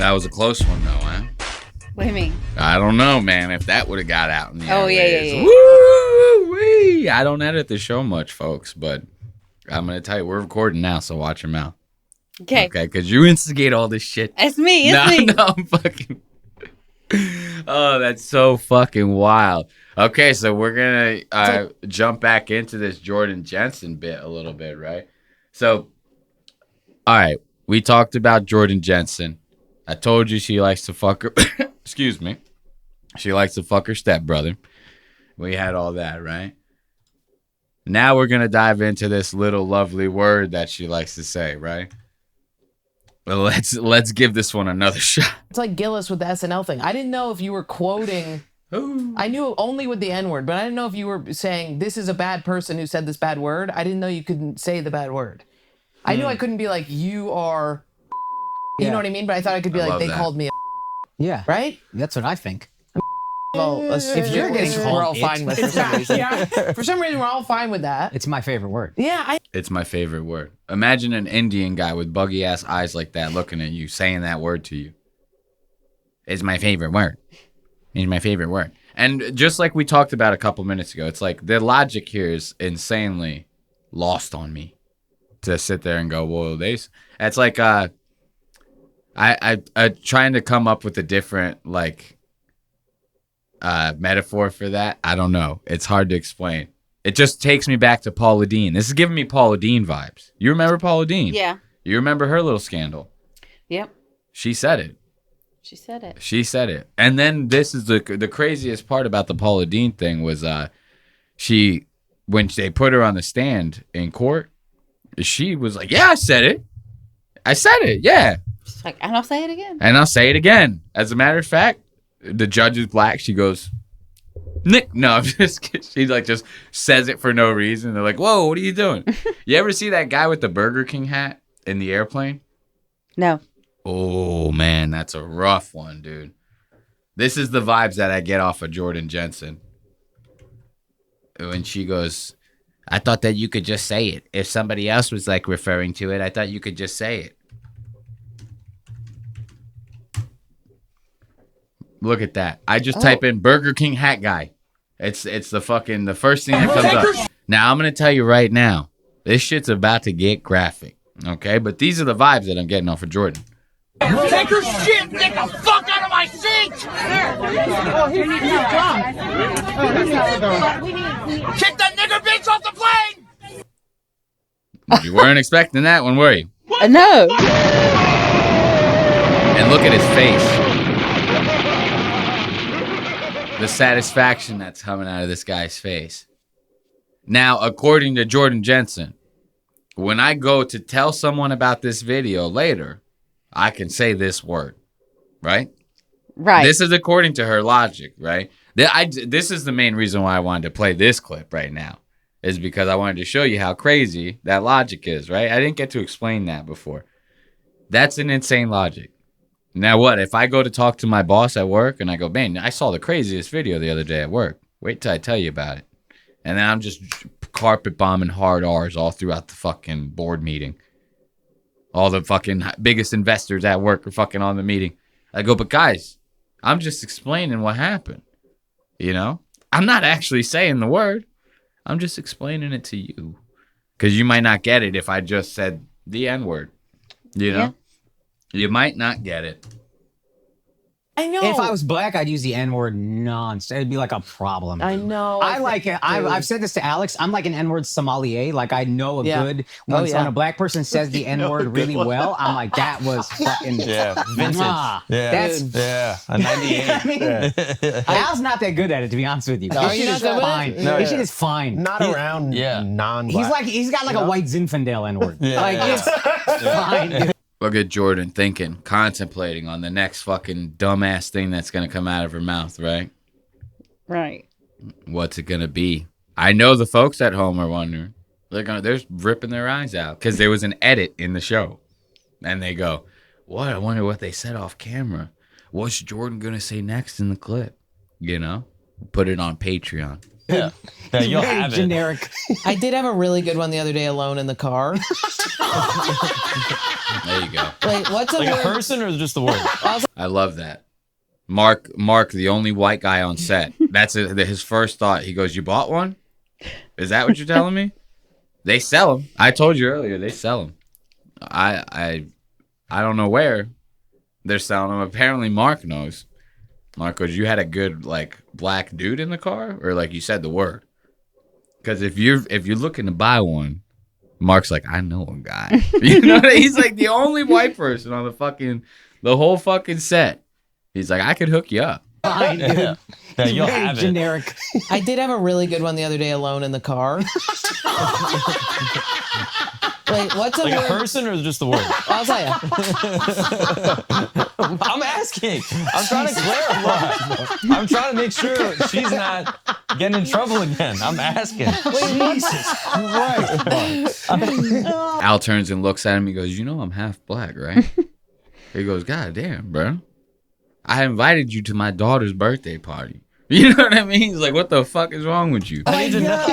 That was a close one, though, huh? What do you mean? I don't know, man. If that would have got out in the yeah. Woo-wee! I don't edit the show much, folks, but I'm going to tell you, we're recording now, so watch your mouth. Okay. Okay, because you instigate all this shit. It's me. It's me. No, I'm fucking... Oh, that's so fucking wild. Okay, so we're going to jump back into this Jordan Jensen bit a little bit, right? So, all right, we talked about Jordan Jensen. I told you she likes to fuck her... Excuse me. She likes to fuck her stepbrother. We had all that, right? Now we're going to dive into this little lovely word that she likes to say, right? Well, let's give this one another shot. It's like Gillis with the SNL thing. I didn't know if you were quoting... Ooh. I knew only with the N-word, but I didn't know if you were saying, this is a bad person who said this bad word. I didn't know you couldn't say the bad word. I knew I couldn't be like, you are... You know what I mean? But I thought I could be like, they called me a... Yeah. Right? That's what I think. Well, If you're getting we're all called fine with it. For some reason. For some reason, we're all fine with that. It's my favorite word. Yeah, It's my favorite word. Imagine an Indian guy with buggy-ass eyes like that looking at you, saying that word to you. It's my favorite word. It's my favorite word. And just like we talked about a couple minutes ago, it's like the logic here is insanely lost on me to sit there and go, whoa, it's like I trying to come up with a different metaphor for that. I don't know. It's hard to explain. It just takes me back to Paula Deen. This is giving me Paula Deen vibes. You remember Paula Deen? Yeah. You remember her little scandal? Yep. She said it. She said it. And then this is the craziest part about the Paula Deen thing was when they put her on the stand in court, she was like, yeah, I said it. I said it. Yeah. She's like, and I'll say it again. And I'll say it again. As a matter of fact, the judge is black. She goes, Nick. No, I'm just kidding. She just says it for no reason. They're like, whoa, what are you doing? You ever see that guy with the Burger King hat in the airplane? No. Oh, man, that's a rough one, dude. This is the vibes that I get off of Jordan Jensen. When she goes, I thought that you could just say it. If somebody else was referring to it, I thought you could just say it. Look at that. I just type in Burger King hat guy. It's the first thing that comes up. Now, I'm going to tell you right now, this shit's about to get graphic. Okay? But these are the vibes that I'm getting off of Jordan. Take your shit and get the fuck out of my seat! Oh, he needs a job. Kick that nigger bitch off the plane! You weren't expecting that one, were you? No. And look at his face. The satisfaction that's coming out of this guy's face. Now, according to Jordan Jensen, when I go to tell someone about this video later, I can say this word, right? Right. This is according to her logic, right? This is the main reason why I wanted to play this clip right now, is because I wanted to show you how crazy that logic is, right? I didn't get to explain that before. That's an insane logic. Now what? If I go to talk to my boss at work and I go, man, I saw the craziest video the other day at work. Wait till I tell you about it. And then I'm just carpet bombing hard R's all throughout the fucking board meeting. All the fucking biggest investors at work are fucking on the meeting. I go, but guys, I'm just explaining what happened. You know? I'm not actually saying the word. I'm just explaining it to you. Because you might not get it if I just said the N-word. You know? Yeah. You might not get it. I know. If I was black, I'd use the N-word nonstop. It'd be like a problem. I know. I like it. I've said this to Alex. I'm like an N-word sommelier. Like, I know good when a black person says the N-word really well. I'm like, that was fucking vintage. That's a 98. I mean, Al's not that good at it, to be honest with you. No, His shit is fine. His shit is fine. Not around non-black. He's got like a white Zinfandel N-word. It's fine. Look at Jordan thinking, contemplating on the next fucking dumbass thing that's going to come out of her mouth, right? Right. What's it going to be? I know the folks at home are wondering. They're ripping their eyes out because there was an edit in the show. And they go, what? I wonder what they said off camera. What's Jordan going to say next in the clip? You know? Put it on Patreon. Yeah, you'll Very have it. generic. I did have a really good one the other day alone in the car. There you go. Wait, what's a Like a word? person or just the word? I love that. Mark, the only white guy on set. That's his first thought. He goes, "You bought one? Is that what you're telling me?" They sell them. I told you earlier. They sell them. I don't know where they're selling them. Apparently, Mark knows. Mark goes, "You had a good like black dude in the car, or like you said the word." Because if you're looking to buy one, Mark's like, "I know a guy." You know, he's like the only white person on the whole fucking set. He's like, "I could hook you up." Fine, dude. Yeah, you'll Very have it. generic. I did have a really good one the other day alone in the car. Wait, what's a Like a word? person or just the word? I'll tell you. I'm asking. I'm trying to clarify. I'm trying to make sure she's not getting in trouble again. I'm asking. Jesus Christ. Al turns and looks at him. He goes, "You know I'm half black, right?" He goes, "God damn, bro. I invited you to my daughter's birthday party." You know what I mean? He's like, "What the fuck is wrong with you?" I need to know.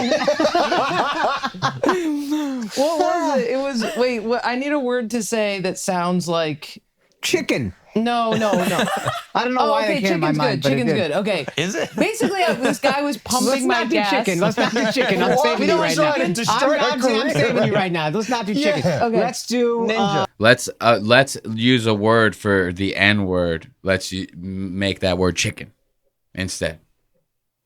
What was it? It was wait. What, I need a word to say that sounds like Chicken. no. I don't know Oh, why okay. that came in my Chicken's mind. good. But it Chicken's did. good. Okay. Is it? Basically, this guy was Let's pumping my not do gas. chicken. Let's not do chicken. I'm saving We you don't right try now. to destroy our I'm career. saving you right now. Let's not do chicken. Okay. Let's do Ninja. Let's use a word for the N word. Let's make that word chicken instead.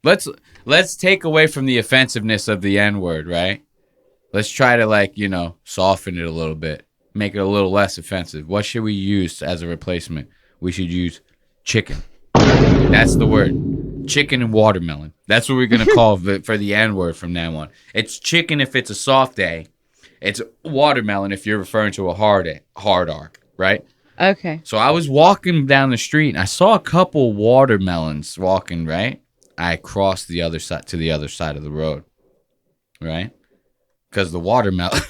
Let's take away from the offensiveness of the N word, right? Let's try to soften it a little bit, make it a little less offensive. What should we use as a replacement? We should use chicken. That's the word. Chicken and watermelon. That's what we're gonna call it for the N word from now on. It's chicken if it's a soft day. It's watermelon if you're referring to a hard arc, right? Okay. So I was walking down the street and I saw a couple watermelons walking, right? I crossed the other side to the other side of the road, right? Because the watermelon,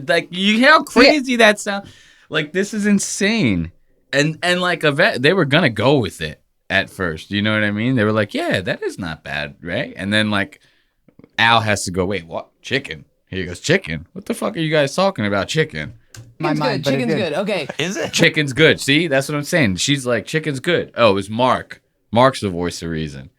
like, you hear how crazy that sounds? Like, this is insane. And like, they were going to go with it at first. You know what I mean? They were like, yeah, that is not bad, right? And then, like, Al has to go, wait, what? Chicken? He goes, chicken? What the fuck are you guys talking about, chicken? Chicken's mind, good. but it Chicken's did. good. Okay. Is it? Chicken's good. See? That's what I'm saying. She's like, chicken's good. Oh, it was Mark. Mark's the voice of reason.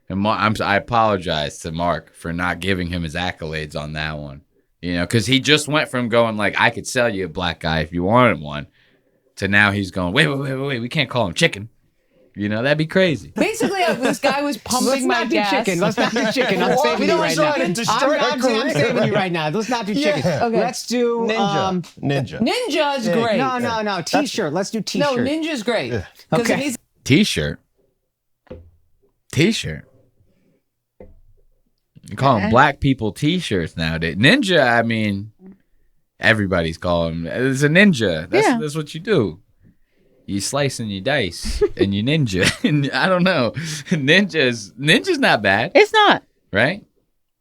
And I apologize to Mark for not giving him his accolades on that one. You know, because he just went from going like, I could sell you a black guy if you wanted one, to now he's going, wait, we can't call him chicken. You know, that'd be crazy. Basically, this guy was pumping Let's my not do gas. chicken. Let's not do chicken. I'm saving you right now. I'm saving you right now. Let's not do chicken. Okay. Let's do Ninja. Ninja. Ninja is great. No. T-shirt. Let's do T-shirt. No, Ninja's great. 'Cause Okay. it needs- T-shirt. You call them black people T-shirts nowadays. Ninja, I mean, everybody's calling them. It's a ninja. That's what you do. You slice and you dice and you ninja. And I don't know. Ninja's not bad, It's not. right?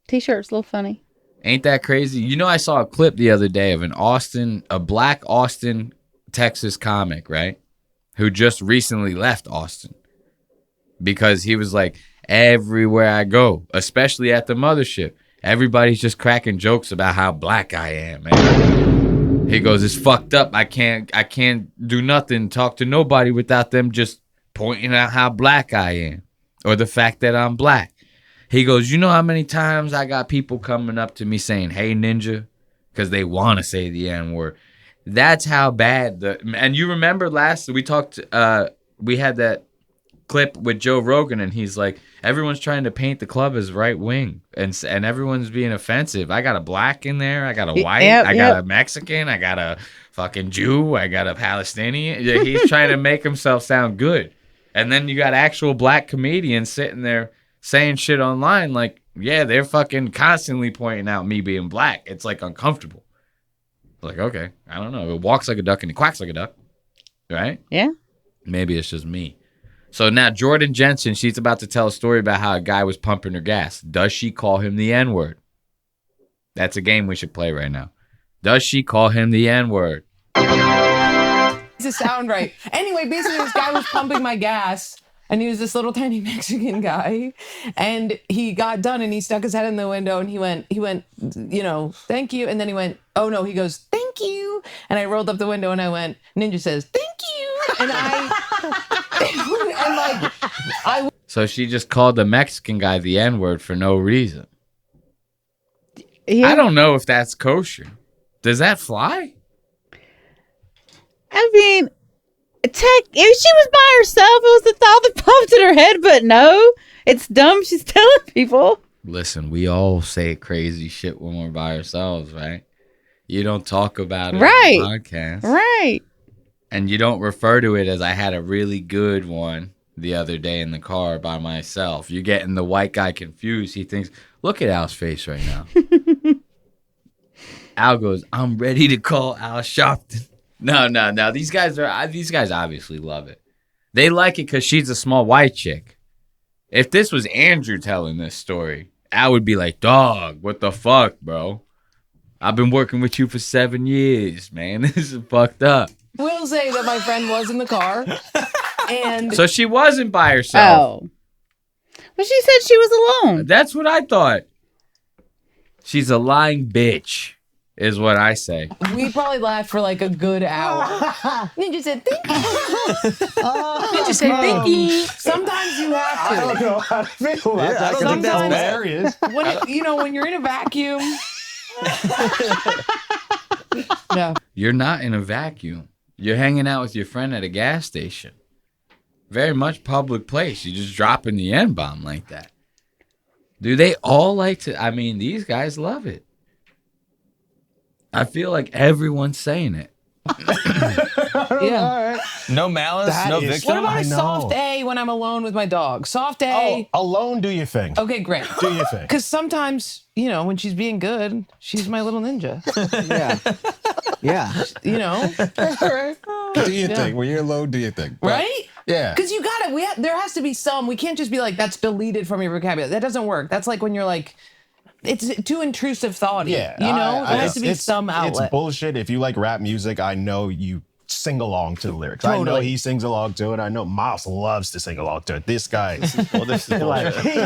T-shirt's a little funny. Ain't that crazy? You know, I saw a clip the other day of a black Austin, Texas comic, right? Who just recently left Austin because he was like, everywhere I go, especially at the mothership, everybody's just cracking jokes about how black I am, man. He goes, it's fucked up. I can't do nothing, talk to nobody without them just pointing out how black I am or the fact that I'm black. He goes, you know how many times I got people coming up to me saying, hey, ninja, because they want to say the N-word. That's how bad and you remember we talked, we had that clip with Joe Rogan, and he's like, everyone's trying to paint the club as right wing, and everyone's being offensive. I got a black in there, I got a white, I got a Mexican, I got a fucking Jew, I got a Palestinian. He's trying to make himself sound good, and then you got actual black comedians sitting there saying shit online like, yeah, they're fucking constantly pointing out me being black. It's like uncomfortable. Like, okay, I don't know. It walks like a duck and it quacks like a duck, right? Yeah. Maybe it's just me. So now Jordan Jensen, she's about to tell a story about how a guy was pumping her gas. Does she call him the N-word? That's a game we should play right now. Does she call him the N-word? to sound right. Anyway, basically, this guy was pumping my gas. and he was this little tiny Mexican guy, and he got done and he stuck his head in the window and he went, thank you, and then he went, oh no, he goes, thank you, and I rolled up the window and I went, Ninja says, thank you, and I So she just called the Mexican guy the N-word for no reason. Yeah. I don't know if that's kosher. Does that fly? I mean, if she was by herself, it was the thought that popped in her head. But no, it's dumb. She's telling people. Listen, we all say crazy shit when we're by ourselves, right? You don't talk about it Right. on the podcast. Right. And you don't refer to it as I had a really good one the other day in the car by myself. You're getting the white guy confused. He thinks, look at Al's face right now. Al goes, I'm ready to call Al Sharpton. No. These guys obviously love it. They like it because she's a small white chick. If this was Andrew telling this story, Al would be like, dog, what the fuck, bro? I've been working with you for 7 years, man. This is fucked up. will say that my friend was in the car, and So she wasn't by herself. Oh. Well, she said she was alone. That's what I thought. She's a lying bitch, is what I say. we probably laughed for like a good hour. Ninja said, thank you. Ninja said, thank you. Sometimes you have to. I don't know how to feel about that. 'Cause Sometimes- that's hilarious. When you're in a vacuum. No. You're not in a vacuum. You're hanging out with your friend at a gas station. Very much public place. You just dropping the N-bomb like that. Do they all like to? I mean, these guys love it. I feel like everyone's saying it. Yeah. No malice, That no is- victim. What about I a know. soft A when I'm alone with my dog? Soft Oh, A. alone, do your thing. Okay, great. Do your thing. Because sometimes, when she's being good, she's my little ninja. Yeah. Yeah. Do your thing. When you're alone, do your thing. But, Right? Yeah. Because you got it. There has to be some. We can't just be like, that's deleted from your vocabulary. That doesn't work. That's like when you're like, it's too intrusive thought. Yeah. There has to be some outlet. It's bullshit. If you like rap music, I know you sing along to the lyrics. I know Totally. he sings along to it. I know Miles loves to sing along to it. This guy, This is bullshit.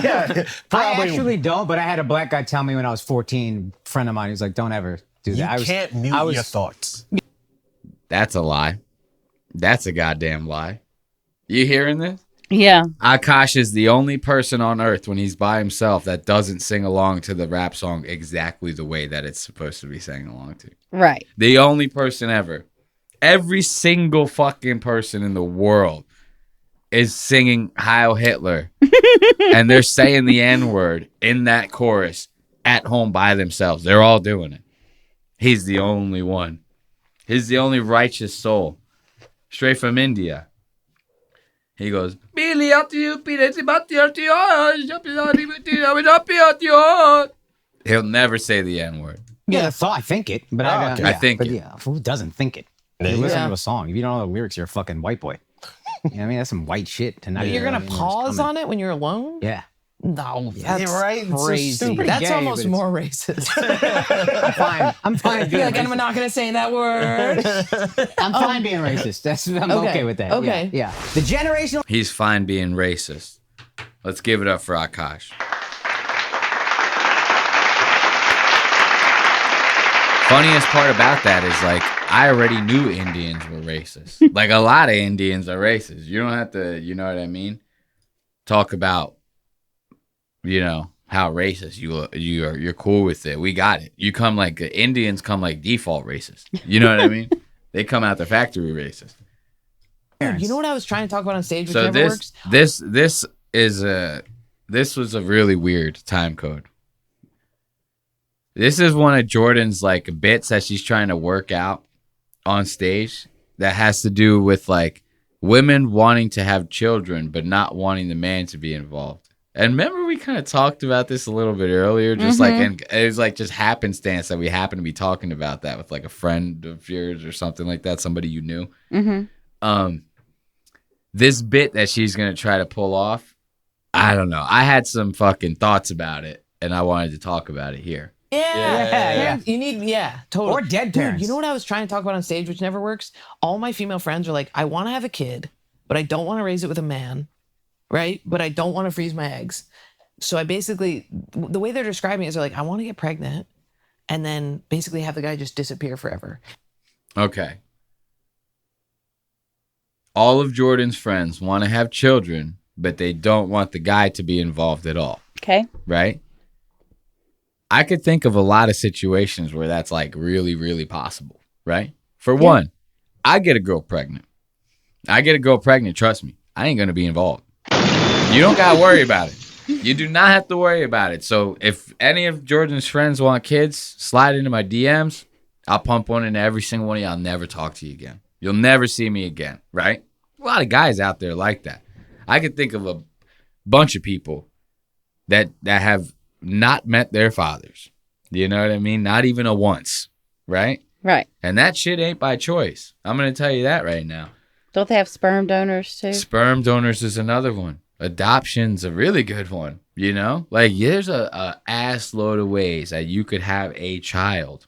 yeah, I actually don't, but I had a black guy tell me when I was 14, friend of mine, he was like, don't ever do that. You can't mute your thoughts. That's a lie. That's a goddamn lie. You hearing this? Yeah. Akash is the only person on earth when he's by himself that doesn't sing along to the rap song exactly the way that it's supposed to be sang along to. Right. The only person ever. Every single fucking person in the world is singing Heil Hitler. And they're saying the N-word in that chorus at home by themselves. They're all doing it. He's the only one. He's the only righteous soul. Straight from India. He goes, he'll never say the N-word. Yeah, I think it, but I okay. don't. I think but it. yeah, who doesn't think it? There You you listen go. to a song. If you don't know the lyrics, you're a fucking white boy. You know what I mean? That's some white shit to not. You're going to pause on it when you're alone? Yeah. No, that's right? It's so crazy. stupid. That's gay, almost but more racist. I'm fine. I'm fine being You're like, racist. I'm not going to say that word. I'm fine being racist. I'm Okay, okay with that. okay. Yeah. The generational. He's fine being racist. Let's give it up for Akash. Funniest part about that is, like, I already knew Indians were racist. Like, a lot of Indians are racist. You don't have to, you know what I mean? Talk about, how racist you're cool with it. We got it. You come like, Indians come like default racist. You know what I mean? They come out the factory racist. You know what I was trying to talk about on stage, which So never works? this was a really weird time code. This is one of Jordan's like bits that she's trying to work out on stage that has to do with like women wanting to have children but not wanting the man to be involved. And remember we kind of talked about this a little bit earlier, just like, and it was like just happenstance that we happened to be talking about that with like a friend of yours or something like that, somebody you knew. Mm-hmm. This bit that she's gonna try to pull off, I don't know. I had some fucking thoughts about it, and I wanted to talk about it here. Yeah. You need, totally. Or dead Dude, parents. you know what I was trying to talk about on stage, which never works? All my female friends are like, I want to have a kid, but I don't want to raise it with a man. right? But I don't want to freeze my eggs. So I basically, the way they're describing it is they're like, I want to get pregnant and then basically have the guy just disappear forever. Okay. All of Jordan's friends want to have children, but they don't want the guy to be involved at all. Okay. Right? I could think of a lot of situations where that's like really, really possible. Right? For one, I get a girl pregnant. Trust me. I ain't going to be involved. You don't got to worry about it. You do not have to worry about it. So if any of Jordan's friends want kids, slide into my DMs. I'll pump one into every single one of you. I'll never talk to you again. You'll never see me again, right? A lot of guys out there like that. I could think of a bunch of people that have not met their fathers. You know what I mean? Not even a once, right? Right. And that shit ain't by choice. I'm going to tell you that right now. Don't they have sperm donors too? Sperm donors is another one. Adoption's a really good one, you know? Like, there's a ass load of ways that you could have a child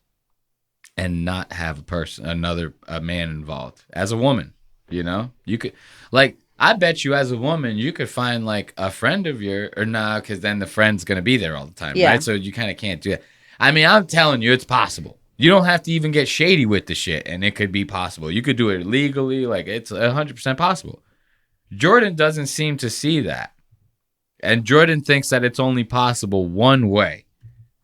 and not have a man involved. As a woman, you know? You could, like, I bet you as a woman, you could find, like, a friend of yours, or nah, because then the friend's going to be there all the time, right? So you kind of can't do that. I mean, I'm telling you, it's possible. You don't have to even get shady with the shit, and it could be possible. You could do it legally. Like, it's 100% possible. Jordan doesn't seem to see that. And Jordan thinks that it's only possible one way,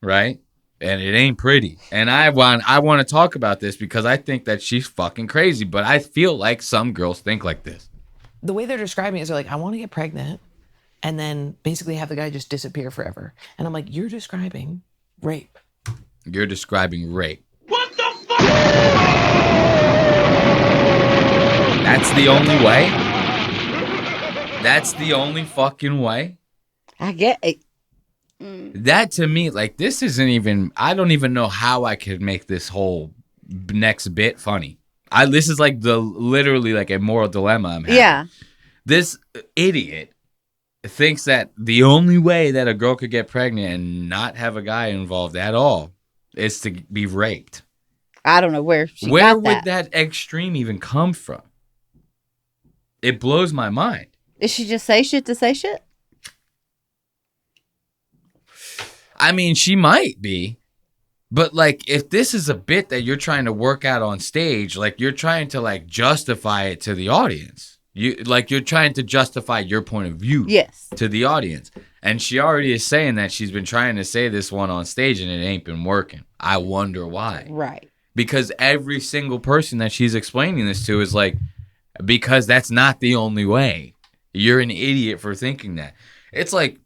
right? And it ain't pretty. And I want to talk about this because I think that she's fucking crazy, but I feel like some girls think like this. The way they're describing it is they're like, I want to get pregnant and then basically have the guy just disappear forever. And I'm like, you're describing rape. You're describing rape. What the fuck? That's the only way? That's the only fucking way? I get it. That to me, like, this isn't even, I don't even know how I could make this whole next bit funny. This is like literally like a moral dilemma I'm having. Yeah. This idiot thinks that the only way that a girl could get pregnant and not have a guy involved at all is to be raped. I don't know where she Where got would that extreme even come from? It blows my mind. Did she just say shit to say shit? I mean, she might be. But, like, if this is a bit that you're trying to work out on stage, like, you're trying to, like, justify it to the audience. You're trying to justify your point of view to the audience. And she already is saying that she's been trying to say this one on stage and it ain't been working. I wonder why. Right. Because every single person that she's explaining this to is like, because that's not the only way. You're an idiot for thinking that. It's like,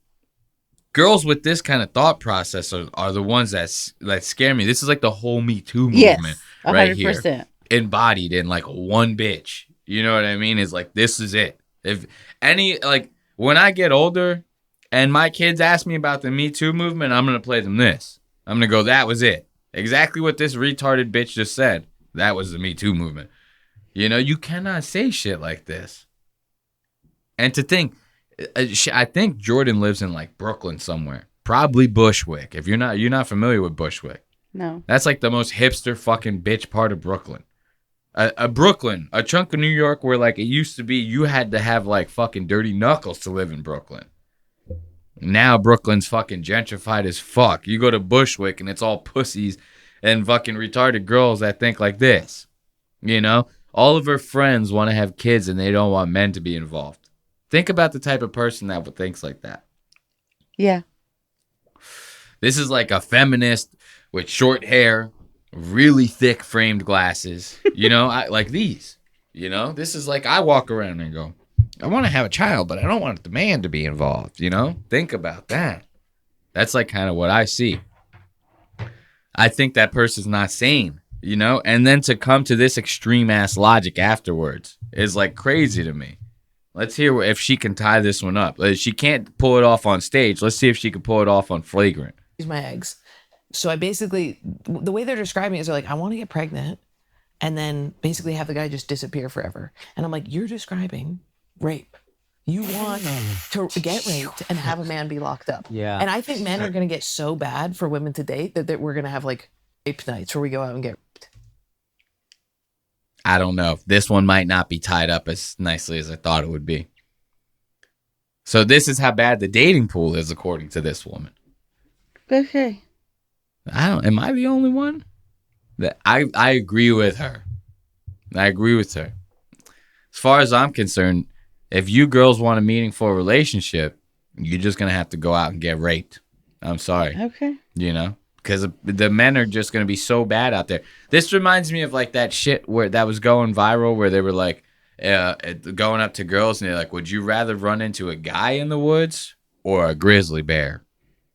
girls with this kind of thought process are the ones that scare me. This is like the whole Me Too movement right here. Embodied in like one bitch. You know what I mean? It's like, this is it. If any, like, when I get older and my kids ask me about the Me Too movement, I'm going to play them this. I'm going to go, that was it. Exactly what this retarded bitch just said. That was the Me Too movement. You know, you cannot say shit like this. And to think, I think Jordan lives in like Brooklyn somewhere. Probably Bushwick. If you're not familiar with Bushwick. No. That's like the most hipster fucking bitch part of Brooklyn. Brooklyn, a chunk of New York where like it used to be you had to have like fucking dirty knuckles to live in Brooklyn. Now Brooklyn's fucking gentrified as fuck. You go to Bushwick and it's all pussies and fucking retarded girls that think like this. You know? All of her friends want to have kids and they don't want men to be involved. Think about the type of person that thinks like that. Yeah. This is like a feminist with short hair, really thick framed glasses, you know, like these, you know, this is like, I walk around and go, I want to have a child, but I don't want the man to be involved, you know, think about that. That's like kind of what I see. I think that person's not sane, you know, and then to come to this extreme ass logic afterwards is like crazy to me. Let's hear if she can tie this one up. She can't pull it off on stage. Let's see if she can pull it off on Flagrant. Use my eggs. So I basically, the way they're describing it is they're like, I want to get pregnant and then basically have the guy just disappear forever. And I'm like, you're describing rape. You want to get raped and have a man be locked up. Yeah. And I think men are going to get so bad for women to date that we're going to have like rape nights where we go out and get raped. I don't know. This one might not be tied up as nicely as I thought it would be. So this is how bad the dating pool is, according to this woman. Okay. Am I the only one? That I agree with her. I agree with her. As far as I'm concerned, if you girls want a meaningful relationship, you're just going to have to go out and get raped. I'm sorry. Okay. You know? Because the men are just going to be so bad out there. This reminds me of like that shit where that was going viral where they were like going up to girls and they're like, would you rather run into a guy in the woods or a grizzly bear?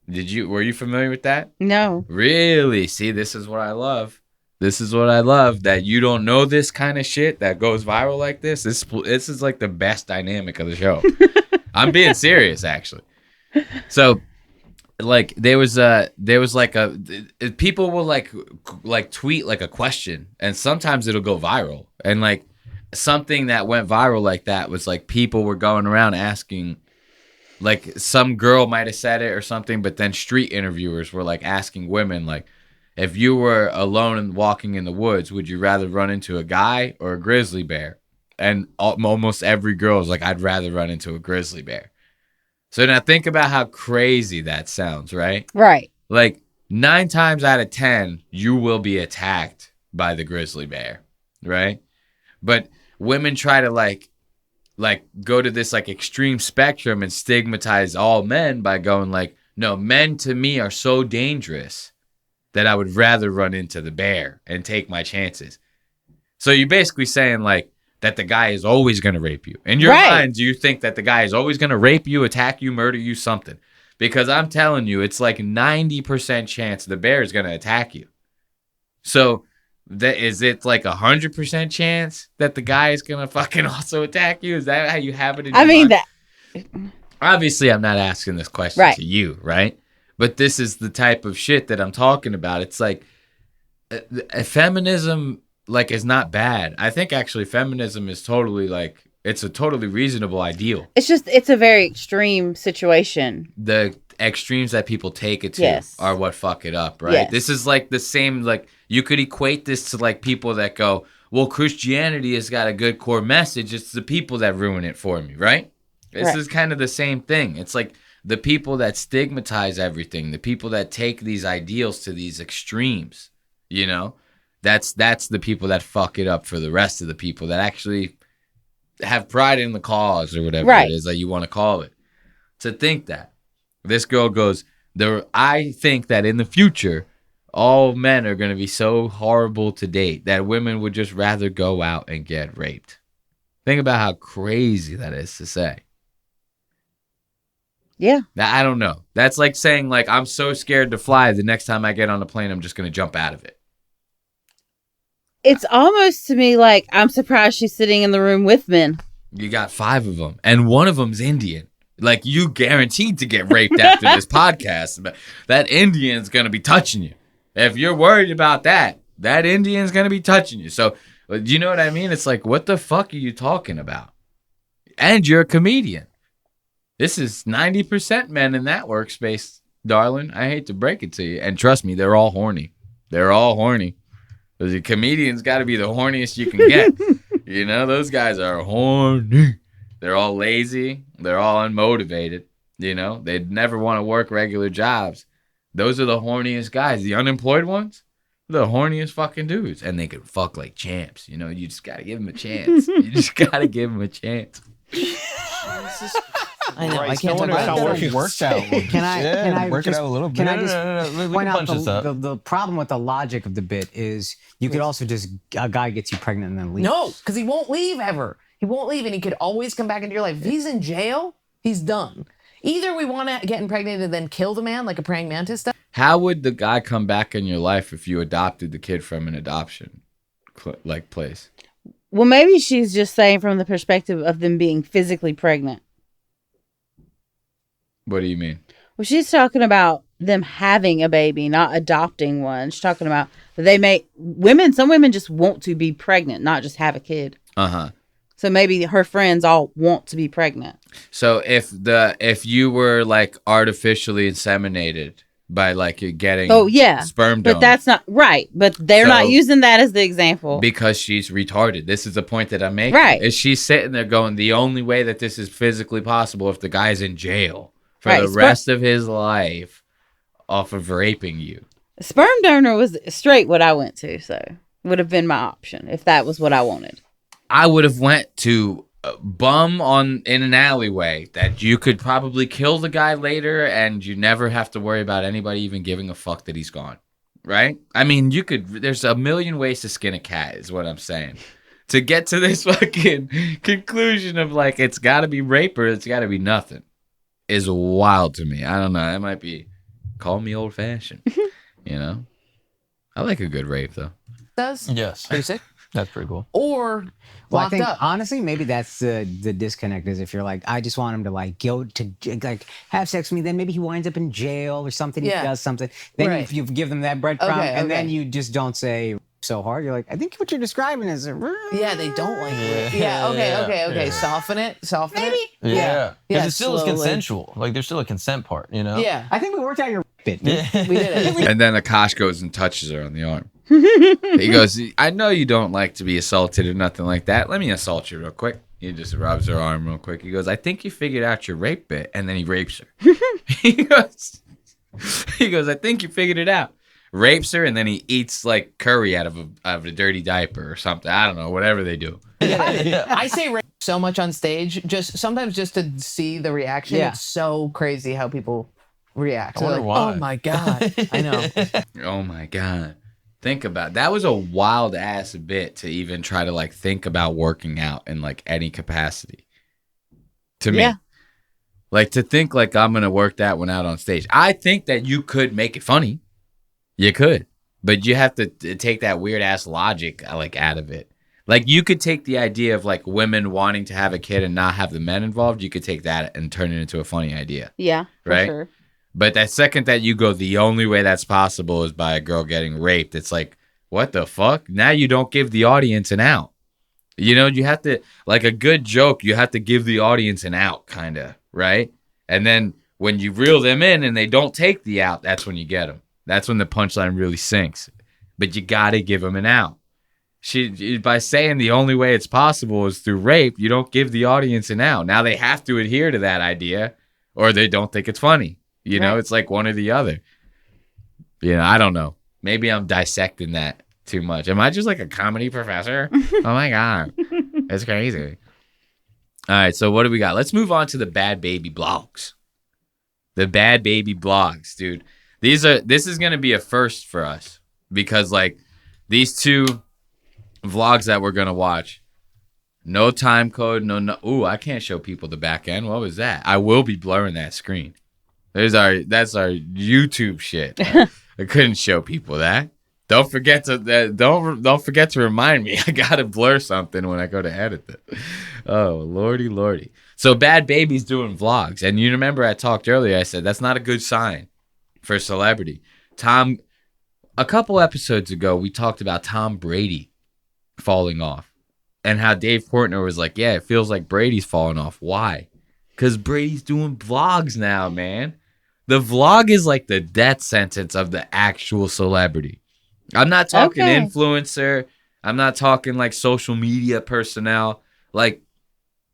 Were you familiar with that? No. Really? See, this is what I love. This is what I love, that you don't know this kind of shit that goes viral like this. This is like the best dynamic of the show. I'm being serious, actually. So, like, there was like people will like tweet like a question, and sometimes it'll go viral. And like something that went viral like that was like people were going around asking, like some girl might have said it or something, but then street interviewers were like asking women like, if you were alone and walking in the woods, would you rather run into a guy or a grizzly bear? And almost every girl is like, I'd rather run into a grizzly bear. So now think about how crazy that sounds, right? Right. Like 9 times out of 10, you will be attacked by the grizzly bear, right? But women try to like go to this like extreme spectrum and stigmatize all men by going like, no, men to me are so dangerous that I would rather run into the bear and take my chances. So you're basically saying like that the guy is always going to rape you. In your mind, you think that the guy is always going to rape you, attack you, murder you, something. Because I'm telling you, it's like 90% chance the bear is going to attack you. So is it like 100% chance that the guy is going to fucking also attack you? Is that how you have it in your mind? Obviously, I'm not asking this question to you, right? But this is the type of shit that I'm talking about. It's like feminism like is not bad. I think actually feminism is totally like, it's a totally reasonable ideal. It's a very extreme situation. The extremes that people take it to are what fuck it up, right? This is like the same, like you could equate this to like people that go, well, Christianity has got a good core message. It's the people that ruin it for me, right? This is kind of the same thing. It's like the people that stigmatize everything, the people that take these ideals to these extremes, you know, that's the people that fuck it up for the rest of the people that actually have pride in the cause or whatever it is that you want to call it. To think that this girl goes, I think that in the future, all men are going to be so horrible to date that women would just rather go out and get raped. Think about how crazy that is to say. Yeah. I don't know. That's like saying, like, I'm so scared to fly, the next time I get on a plane, I'm just going to jump out of it. It's almost to me like I'm surprised she's sitting in the room with men. You got 5 of them, and one of them's Indian. Like, you guaranteed to get raped after this podcast. But that Indian's going to be touching you. If you're worried about that Indian's going to be touching you. So, do you know what I mean? It's like, what the fuck are you talking about? And you're a comedian. This is 90% men in that workspace, darling. I hate to break it to you. And trust me, they're all horny. They're all horny. Because a comedian's got to be the horniest you can get. You know, those guys are horny. They're all lazy. They're all unmotivated. You know, they'd never want to work regular jobs. Those are the horniest guys. The unemployed ones, the horniest fucking dudes. And they can fuck like champs. You know, you just got to give them a chance. You just got to give them a chance. I know. Right, I can't no talk wonder about how that. it worked out. Can I work just, it out a little bit? Can I just No. We point can out punch this up. the problem with the logic of the bit is you could also just, a guy gets you pregnant and then leave. No, because he won't leave ever. He won't leave, and he could always come back into your life. If he's in jail, he's done. Either we want to get impregnated and then kill the man like a praying mantis does. How would the guy come back in your life if you adopted the kid from an adoption place? Well, maybe she's just saying from the perspective of them being physically pregnant. What do you mean? Well, she's talking about them having a baby, not adopting one. She's talking about that some women just want to be pregnant, not just have a kid. Uh-huh. So maybe her friends all want to be pregnant. So if you were like artificially inseminated by like you're getting Oh yeah, sperm donor. but that's not right. But they're not using that as the example because she's retarded. This is the point that I'm making. Right. Is she's sitting there going, the only way that this is physically possible if the guy's in jail for Right, the rest of his life off of raping you. Sperm donor was straight what I went to, so would have been my option if that was what I wanted. I would have went to bum in an alleyway that you could probably kill the guy later and you never have to worry about anybody even giving a fuck that he's gone. Right? I mean, there's a million ways to skin a cat is what I'm saying. To get to this fucking conclusion of like, it's got to be rape or it's got to be nothing is wild to me. I don't know. It might be, call me old fashioned, you know? I like a good rape though. Does? Yes. Pretty sick. That's pretty cool. Or Well, I locked think up. honestly, maybe that's the disconnect. Is if you're like, I just want him to like go to like have sex with me, then maybe he winds up in jail or something. Yeah. He does something. Then Right. you give them that breadcrumb, Okay, and then okay. you just don't say so hard. You're like, I think what you're describing is Yeah, they don't like it. Yeah, okay. Yeah. Soften it. Yeah. Yeah, Because it still is slowly. consensual. Like, there's still a consent part, you know? Yeah, I think we worked out your bit. we did it. And then Akash goes and touches her on the arm. He goes, I know you don't like to be assaulted or nothing like that. Let me assault you real quick. He just rubs her arm real quick. He goes, I think you figured out your rape bit. And then he rapes her. he goes, I think you figured it out. Rapes her, and then he eats like curry out of a dirty diaper or something. I don't know, whatever they do. I say rape so much on stage, sometimes just to see the reaction. Yeah. It's so crazy how people react. I wonder They're like, why. oh my God. I know. Oh my God. Think about it. That was a wild ass bit to even try to like think about working out in like any capacity. To me. Yeah. Like to think like I'm going to work that one out on stage. I think that you could make it funny. You could. But you have to take that weird ass logic like out of it. Like you could take the idea of like women wanting to have a kid and not have the men involved. You could take that and turn it into a funny idea. Yeah, for Right? sure. But that second that you go, the only way that's possible is by a girl getting raped. It's like, what the fuck? Now you don't give the audience an out. You know, you have to, like a good joke, you have to give the audience an out, kind of, right? And then when you reel them in and they don't take the out, that's when you get them. That's when the punchline really sinks. But you got to give them an out. By saying the only way it's possible is through rape, you don't give the audience an out. Now they have to adhere to that idea or they don't think it's funny. You know, it's like one or the other. You know, I don't know. Maybe I'm dissecting that too much. Am I just like a comedy professor? Oh my God. It's crazy. All right, so what do we got? Let's move on to the Bhad Bhabie blogs. The Bhad Bhabie blogs, dude. This is going to be a first for us because like these two vlogs that we're going to watch, no time code, no. Ooh, I can't show people the back end. What was that? I will be blurring that screen. That's our YouTube shit. I couldn't show people that. Don't forget to remind me. I gotta blur something when I go to edit it. Oh lordy. So Bhad Bhabie's doing vlogs, and you remember I talked earlier. I said that's not a good sign for celebrity. A couple episodes ago, we talked about Tom Brady falling off, and how Dave Portner was like, "Yeah, it feels like Brady's falling off." Why? Because Brady's doing vlogs now, man. The vlog is like the death sentence of the actual celebrity. I'm not talking influencer. I'm not talking like social media personnel. Like,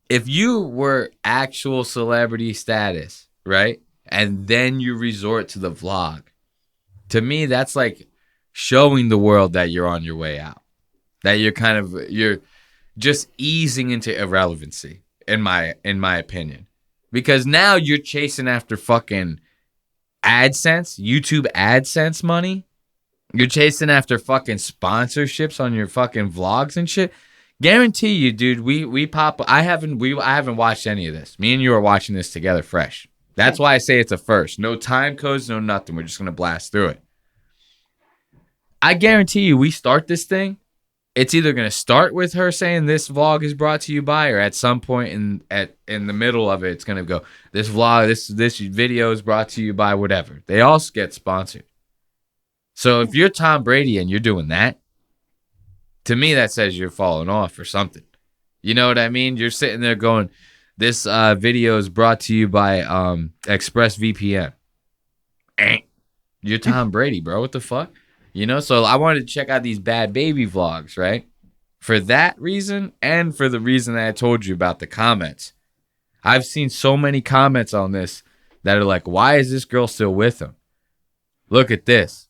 if you were actual celebrity status, right? And then you resort to the vlog. To me, that's like showing the world that you're on your way out. That you're just easing into irrelevancy, in my opinion. Because now you're chasing after fucking AdSense, YouTube AdSense money. You're chasing after fucking sponsorships on your fucking vlogs and shit. Guarantee you, dude, we pop. I haven't watched any of this. Me and you are watching this together fresh. That's why I say it's a first. No time codes, no nothing. We're just gonna blast through it. I guarantee you, we start this thing. It's either gonna start with her saying this vlog is brought to you by, or at some point in the middle of it, it's gonna go, this vlog, this video is brought to you by whatever. They all get sponsored. So if you're Tom Brady and you're doing that, to me that says you're falling off or something. You know what I mean? You're sitting there going, this video is brought to you by ExpressVPN. You're Tom Brady, bro. What the fuck? You know, so I wanted to check out these Bad Baby vlogs, right? For that reason and for the reason that I told you about the comments. I've seen so many comments on this that are like, why is this girl still with him? Look at this.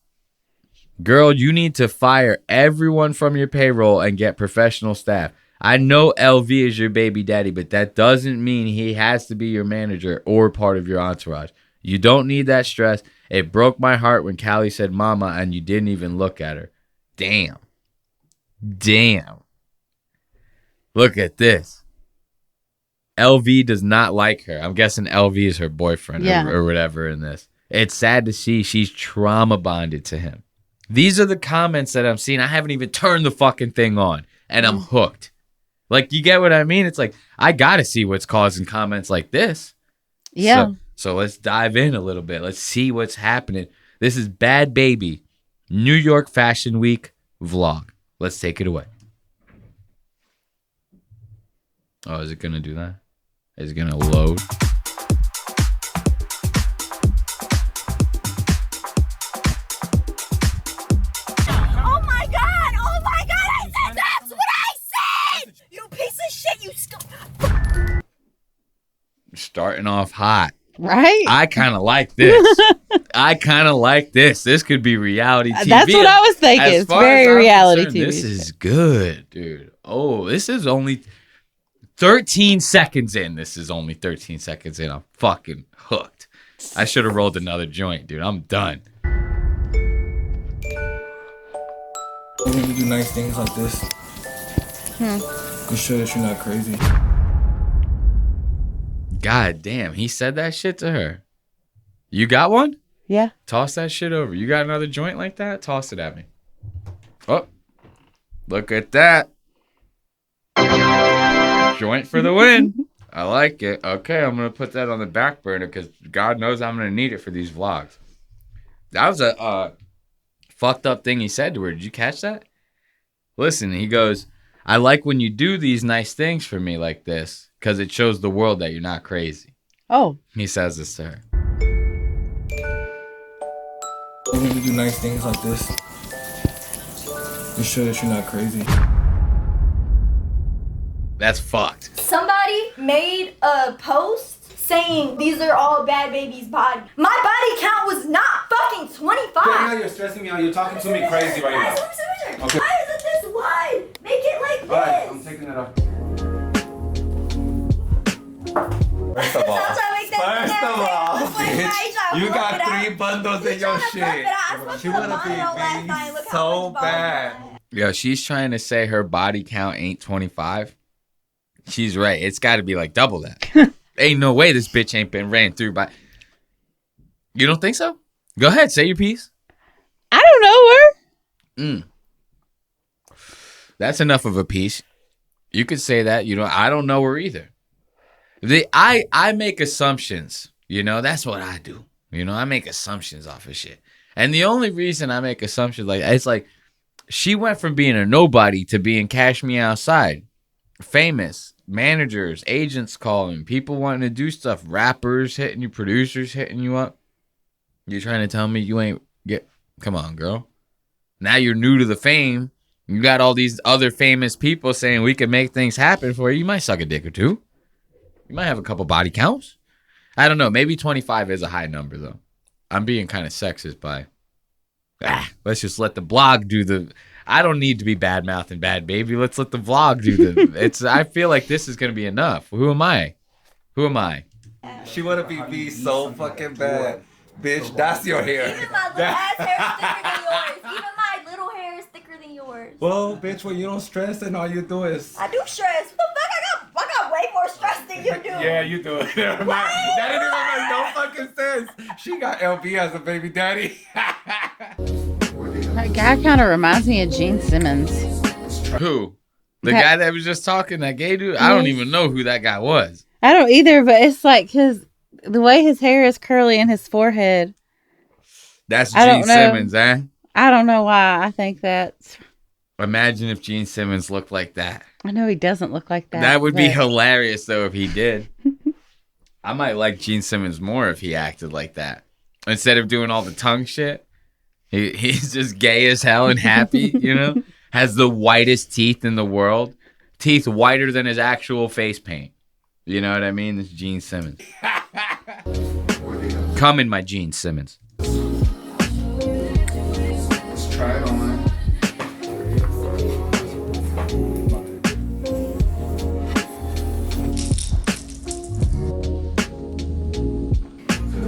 Girl, you need to fire everyone from your payroll and get professional staff. I know LV is your baby daddy, but that doesn't mean he has to be your manager or part of your entourage. You don't need that stress. It broke my heart when Callie said mama and you didn't even look at her. Damn. Look at this. LV does not like her. I'm guessing LV is her boyfriend or whatever in this. It's sad to see she's trauma bonded to him. These are the comments that I'm seeing. I haven't even turned the fucking thing on and I'm hooked. Like, you get what I mean? It's like, I got to see what's causing comments like this. Yeah. So let's dive in a little bit. Let's see what's happening. This is Bad Baby, New York Fashion Week vlog. Let's take it away. Oh, is it going to do that? Is it going to load? Oh my god! I said that's what I said! You piece of shit, you scum. Starting off hot. Right? I kind of like this. This could be reality TV. That's what I was thinking. It's very reality TV. This is good, dude. Oh, this is only 13 seconds in. I'm fucking hooked. I should have rolled another joint, dude. I'm done. When you do nice things like this, you show that you're not crazy. God damn, he said that shit to her. You got one? Yeah. Toss that shit over. You got another joint like that? Toss it at me. Oh, look at that. Joint for the win. I like it. Okay, I'm going to put that on the back burner because God knows I'm going to need it for these vlogs. That was a fucked up thing he said to her. Did you catch that? Listen, he goes, I like when you do these nice things for me like this because it shows the world that you're not crazy. Oh. He says this to her. When you do nice things like this, you show that you're not crazy. That's fucked. Somebody made a post saying these are all Bad Baby's body. My body count was not fucking 25. Now you're stressing me out. You're talking to me crazy right now. Okay. Why is it this wide? Make it like this. Alright, I'm taking it off. First of all, bitch, you got 3 bundles in your shit. She wanna be me so bad. Yo, she's trying to say her body count ain't 25. She's right. It's got to be like double that. Ain't no way this bitch ain't been ran through by. You don't think so? Go ahead, say your piece. I don't know her. That's enough of a piece. You could say that. You know, I don't know her either. I make assumptions. You know, that's what I do. You know, I make assumptions off of shit. And the only reason I make assumptions like it's like she went from being a nobody to being Cash Me Outside. Famous. Managers, agents calling, people wanting to do stuff, rappers hitting you, producers hitting you up. You're trying to tell me you ain't come on, girl. Now you're new to the fame. You got all these other famous people saying we can make things happen for you. You might suck a dick or two. You might have a couple body counts. I don't know. Maybe 25 is a high number though. I'm being kind of sexist by let's just let the blog do the I don't need to be bad mouthing Bad Baby. Let's let the vlog do the I feel like this is gonna be enough. Who am I? She wanna be me so fucking bad. Bitch, that's your hair. Even my little ass hair is thicker than yours. Even my little hair is thicker than yours. Well, bitch, when you don't stress and all you do is I do stress. What the fuck? I got way more stress than you do. yeah, you do it. That didn't even make no fucking sense. She got LB as a baby daddy. That guy kind of reminds me of Gene Simmons. Who? The guy that was just talking, that gay dude? I don't even know who that guy was. I don't either, but it's like the way his hair is curly and his forehead. That's Gene Simmons, eh? I don't know why I think that. Imagine if Gene Simmons looked like that. I know he doesn't look like that. That would be hilarious, though, if he did. I might like Gene Simmons more if he acted like that. Instead of doing all the tongue shit. He's just gay as hell and happy, you know? Has the whitest teeth in the world. Teeth whiter than his actual face paint. You know what I mean? This Gene Simmons. Come in my Gene Simmons. Let's try it on.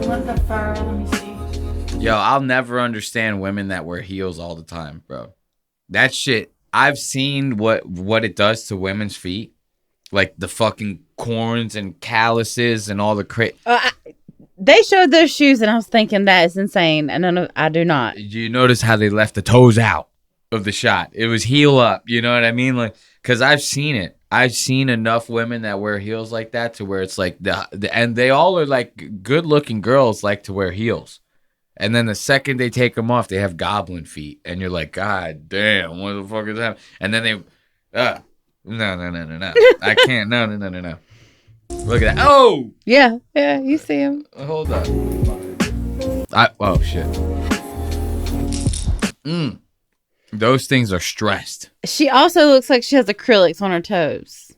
Want the fur? Let me see. Yo, I'll never understand women that wear heels all the time, bro. That shit, I've seen what it does to women's feet. Like the fucking corns and calluses and all the They showed those shoes and I was thinking that is insane. And I do not. You notice how they left the toes out of the shot. It was heel up, you know what I mean? Like, because I've seen it. I've seen enough women that wear heels like that to where it's like and they all are like good looking girls like to wear heels. And then the second they take them off, they have goblin feet. And you're like, God damn, what the fuck is that? And then they, no. I can't, no. Look at that. Oh! Yeah, you see him. Hold up. Oh, shit. Those things are stressed. She also looks like she has acrylics on her toes.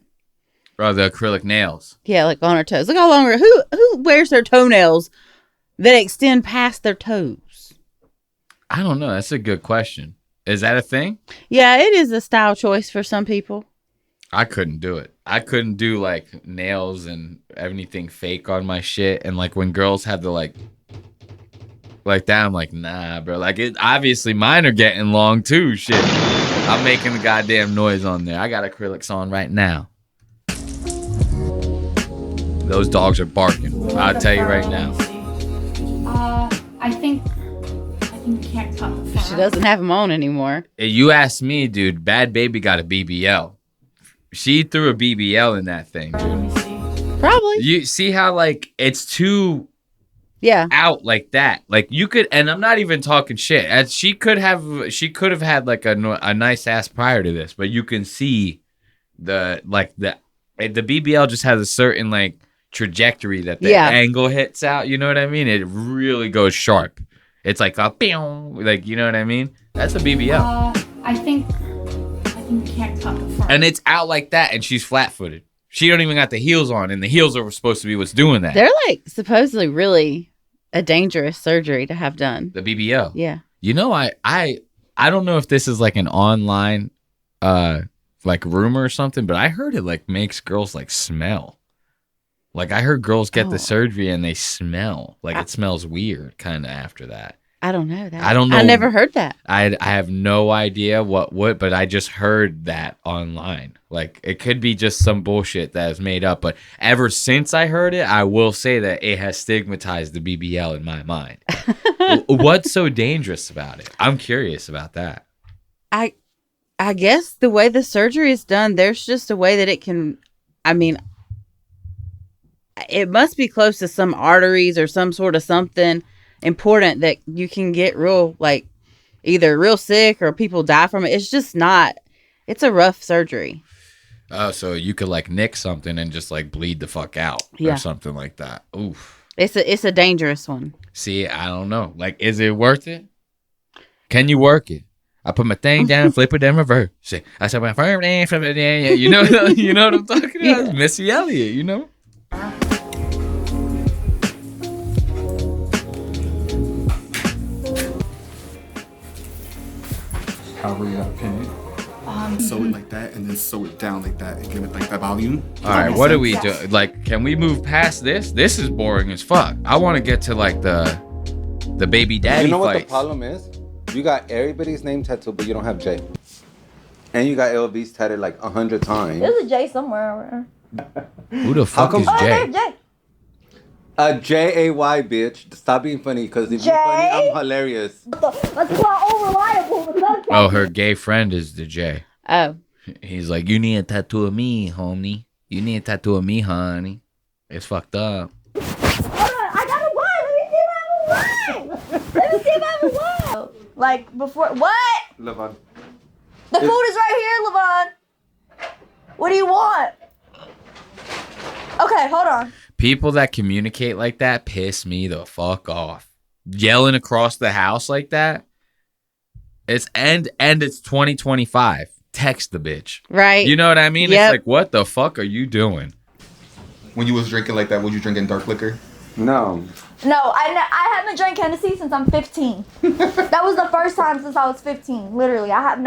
Oh, the acrylic nails. Yeah, like on her toes. Look how long who wears their toenails that extend past their toes? I don't know. That's a good question. Is that a thing? Yeah, it is a style choice for some people. I couldn't do it. I couldn't do like nails and anything fake on my shit. And like when girls have the like that, I'm like, nah, bro. Like it obviously mine are getting long too. Shit. I'm making the goddamn noise on there. I got acrylics on right now. Those dogs are barking. I'll tell you right now. I think you can't cut the fur. She doesn't have them on anymore. You asked me, dude. Bad Baby got a BBL. She threw a BBL in that thing, dude. Probably. You see how like it's too out like that. Like you could, and I'm not even talking shit. As she could have had like a nice ass prior to this, but you can see the BBL just has a certain like trajectory that the angle hits out. You know what I mean? It really goes sharp. It's like a like, you know what I mean? That's a BBL. I think you can't cut the fur. And it's out like that, and she's flat-footed. She don't even got the heels on, and the heels are supposed to be what's doing that. They're like supposedly really a dangerous surgery to have done. The BBL. Yeah. You know, I don't know if this is like an online like rumor or something, but I heard it like makes girls like smell. Like I heard girls get the surgery and they smell. Like it smells weird kind of after that. I don't know that. I don't know. I never heard that. I have no idea what would, but I just heard that online. Like it could be just some bullshit that is made up. But ever since I heard it, I will say that it has stigmatized the BBL in my mind. What's so dangerous about it? I'm curious about that. I guess the way the surgery is done, there's just a way that it can. I mean, it must be close to some arteries or some sort of something important that you can get real, like either real sick or people die from it. It's just not. It's a rough surgery. Oh, so you could like nick something and just like bleed the fuck out or something like that. Oof. It's a dangerous one. See, I don't know. Like, is it worth it? Can you work it? I put my thing down, flip it, then reverse. See, I said my firm name, flip it down. Yeah, you know what I'm talking about? Yeah. Missy Elliott, you know. However you gotta pin it. Sew it like that and then sew it down like that and give it like that volume. All right, what do we do? Like, can we move past this? This is boring as fuck. I want to get to like the baby daddy. You know what fights. the problem is? You got everybody's name tattooed, but you don't have Jay. And you got LV's tatted like 100 times. There's a J somewhere. Who the fuck is Jay? Jay. J-A-Y, bitch. Stop being funny, because if you're funny, I'm hilarious. That's why unreliable. Oh, her gay friend is the J. Oh. He's like, you need a tattoo of me, homie. You need a tattoo of me, honey. It's fucked up. I got a wine. Let me see if I have a wine. Like, before, what? Levon. The food is right here, Levon. What do you want? Okay, hold on. People that communicate like that piss me the fuck off. Yelling across the house like that. It's and it's 2025. Text the bitch. Right. You know what I mean? Yep. It's like, what the fuck are you doing? When you was drinking like that, was you drinking dark liquor? No. No, I haven't drank Hennessy since I'm 15. That was the first time since I was 15. Literally, I have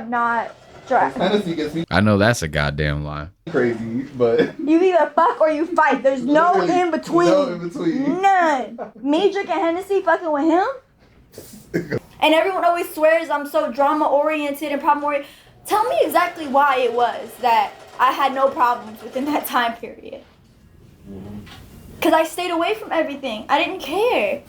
not drank. Hennessy gets me I know that's a goddamn lie. crazy, but You either fuck or you fight. There's no in between. no in between. None. Me drinking Hennessy, fucking with him. And everyone always swears I'm so drama oriented and problem oriented. Tell me exactly why it was that I had no problems within that time period. Because I stayed away from everything. I didn't care.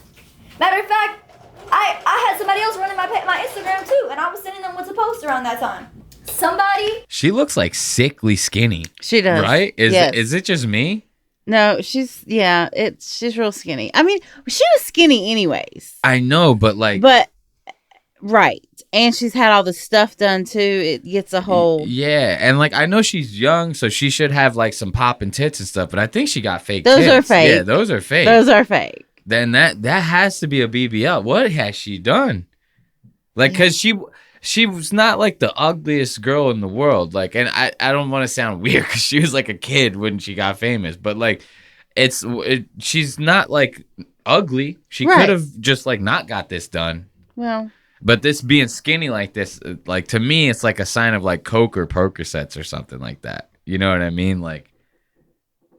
Matter of fact, I had somebody else running my Instagram too, and I was sending them what's a post around that time. Somebody. She looks like sickly skinny. She does. Right? Yes. Is it just me? No, she's real skinny. I mean, she was skinny anyways. I know, but like. But right. And she's had all the stuff done too. It gets a whole. Yeah, and like I know she's young, so she should have like some popping tits and stuff. But I think she got fake. Those tits. are fake. Yeah, those are fake. Those are fake. Then that has to be a BBL. What has she done? Like, cause she was not like the ugliest girl in the world. Like, and I don't want to sound weird because she was like a kid when she got famous, but like, she's not like ugly. She could have just like not got this done. Well. But this being skinny like this, like to me, it's like a sign of like Coke or Percocets or something like that. You know what I mean? Like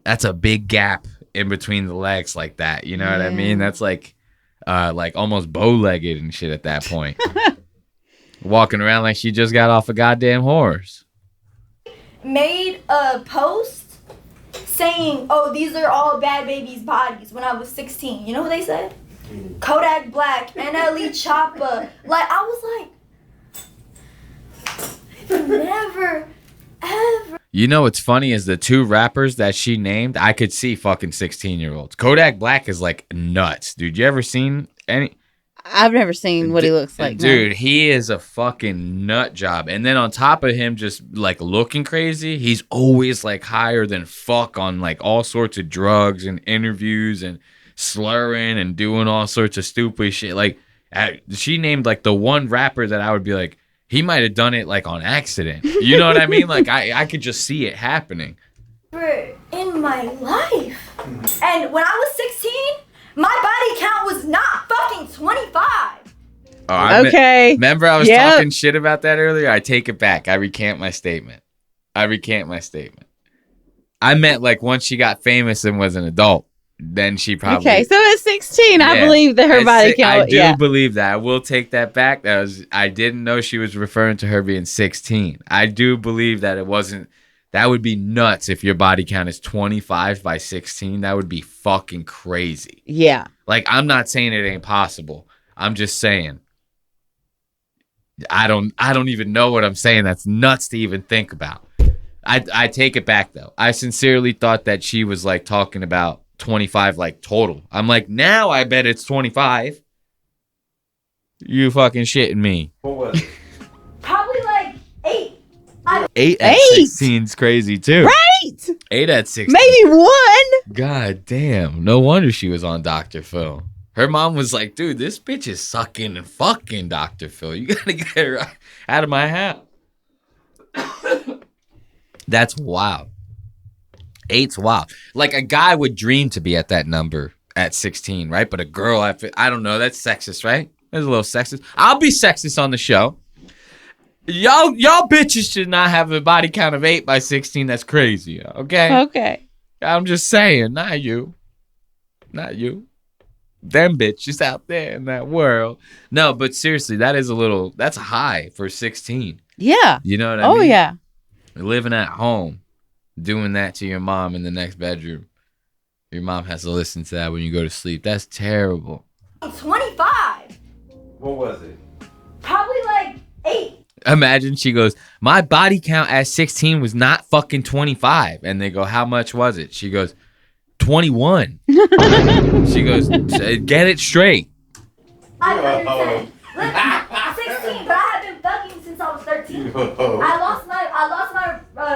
that's a big gap in between the legs like that. You know what I mean? That's like almost bow-legged and shit at that point. Walking around like she just got off a goddamn horse. Made a post saying, "Oh, these are all bad babies' bodies." When I was 16, you know who they said? Kodak Black, NLE Choppa. Like, I was like, never, ever. You know what's funny is the two rappers that she named, I could see fucking 16-year-olds. Kodak Black is like nuts. Dude, you ever seen any? I've never seen what he looks like. Dude, he is a fucking nut job. And then on top of him just like looking crazy, he's always like higher than fuck on like all sorts of drugs and interviews and slurring and doing all sorts of stupid shit. Like she named like the one rapper that I would be like, he might have done it like on accident. You know what I mean? Like I could just see it happening. In my life. And when I was 16, my body count was not fucking 25. Oh, okay. Remember I was talking shit about that earlier? I take it back. I recant my statement. I meant like once she got famous and was an adult. Then she probably okay. So at 16, I believe that her body count. I do believe that. I will take that back. I didn't know she was referring to her being 16. I do believe that it wasn't. That would be nuts if your body count is 25 by 16. That would be fucking crazy. Yeah. Like I'm not saying it ain't possible. I'm just saying. I don't even know what I'm saying. That's nuts to even think about. I take it back though. I sincerely thought that she was like talking about 25 like total. I'm like, now I bet it's 25. You fucking shitting me. What was it? Probably like 8. 8 at 16 is crazy too. Right? 8 at 16. Maybe 1. God damn. No wonder she was on Dr. Phil. Her mom was like, dude, this bitch is sucking and fucking Dr. Phil. You gotta get her out of my house. That's wild. 8's wild. Like a guy would dream to be at that number at 16, right? But a girl, I don't know. That's sexist, right? There's a little sexist. I'll be sexist on the show. Y'all bitches should not have a body count of 8 by 16. That's crazy. Okay? Okay. I'm just saying. Not you. Them bitches out there in that world. No, but seriously, that's high for 16. Yeah. You know what I mean? Oh, yeah. Living at home. Doing that to your mom in the next bedroom. Your mom has to listen to that when you go to sleep. That's terrible. 25. What was it? Probably like 8. Imagine she goes, my body count at 16 was not fucking 25. And they go, how much was it? She goes, 21. She goes, get it straight. I understand. Look, 16, but I have been fucking since I was 13. I lost my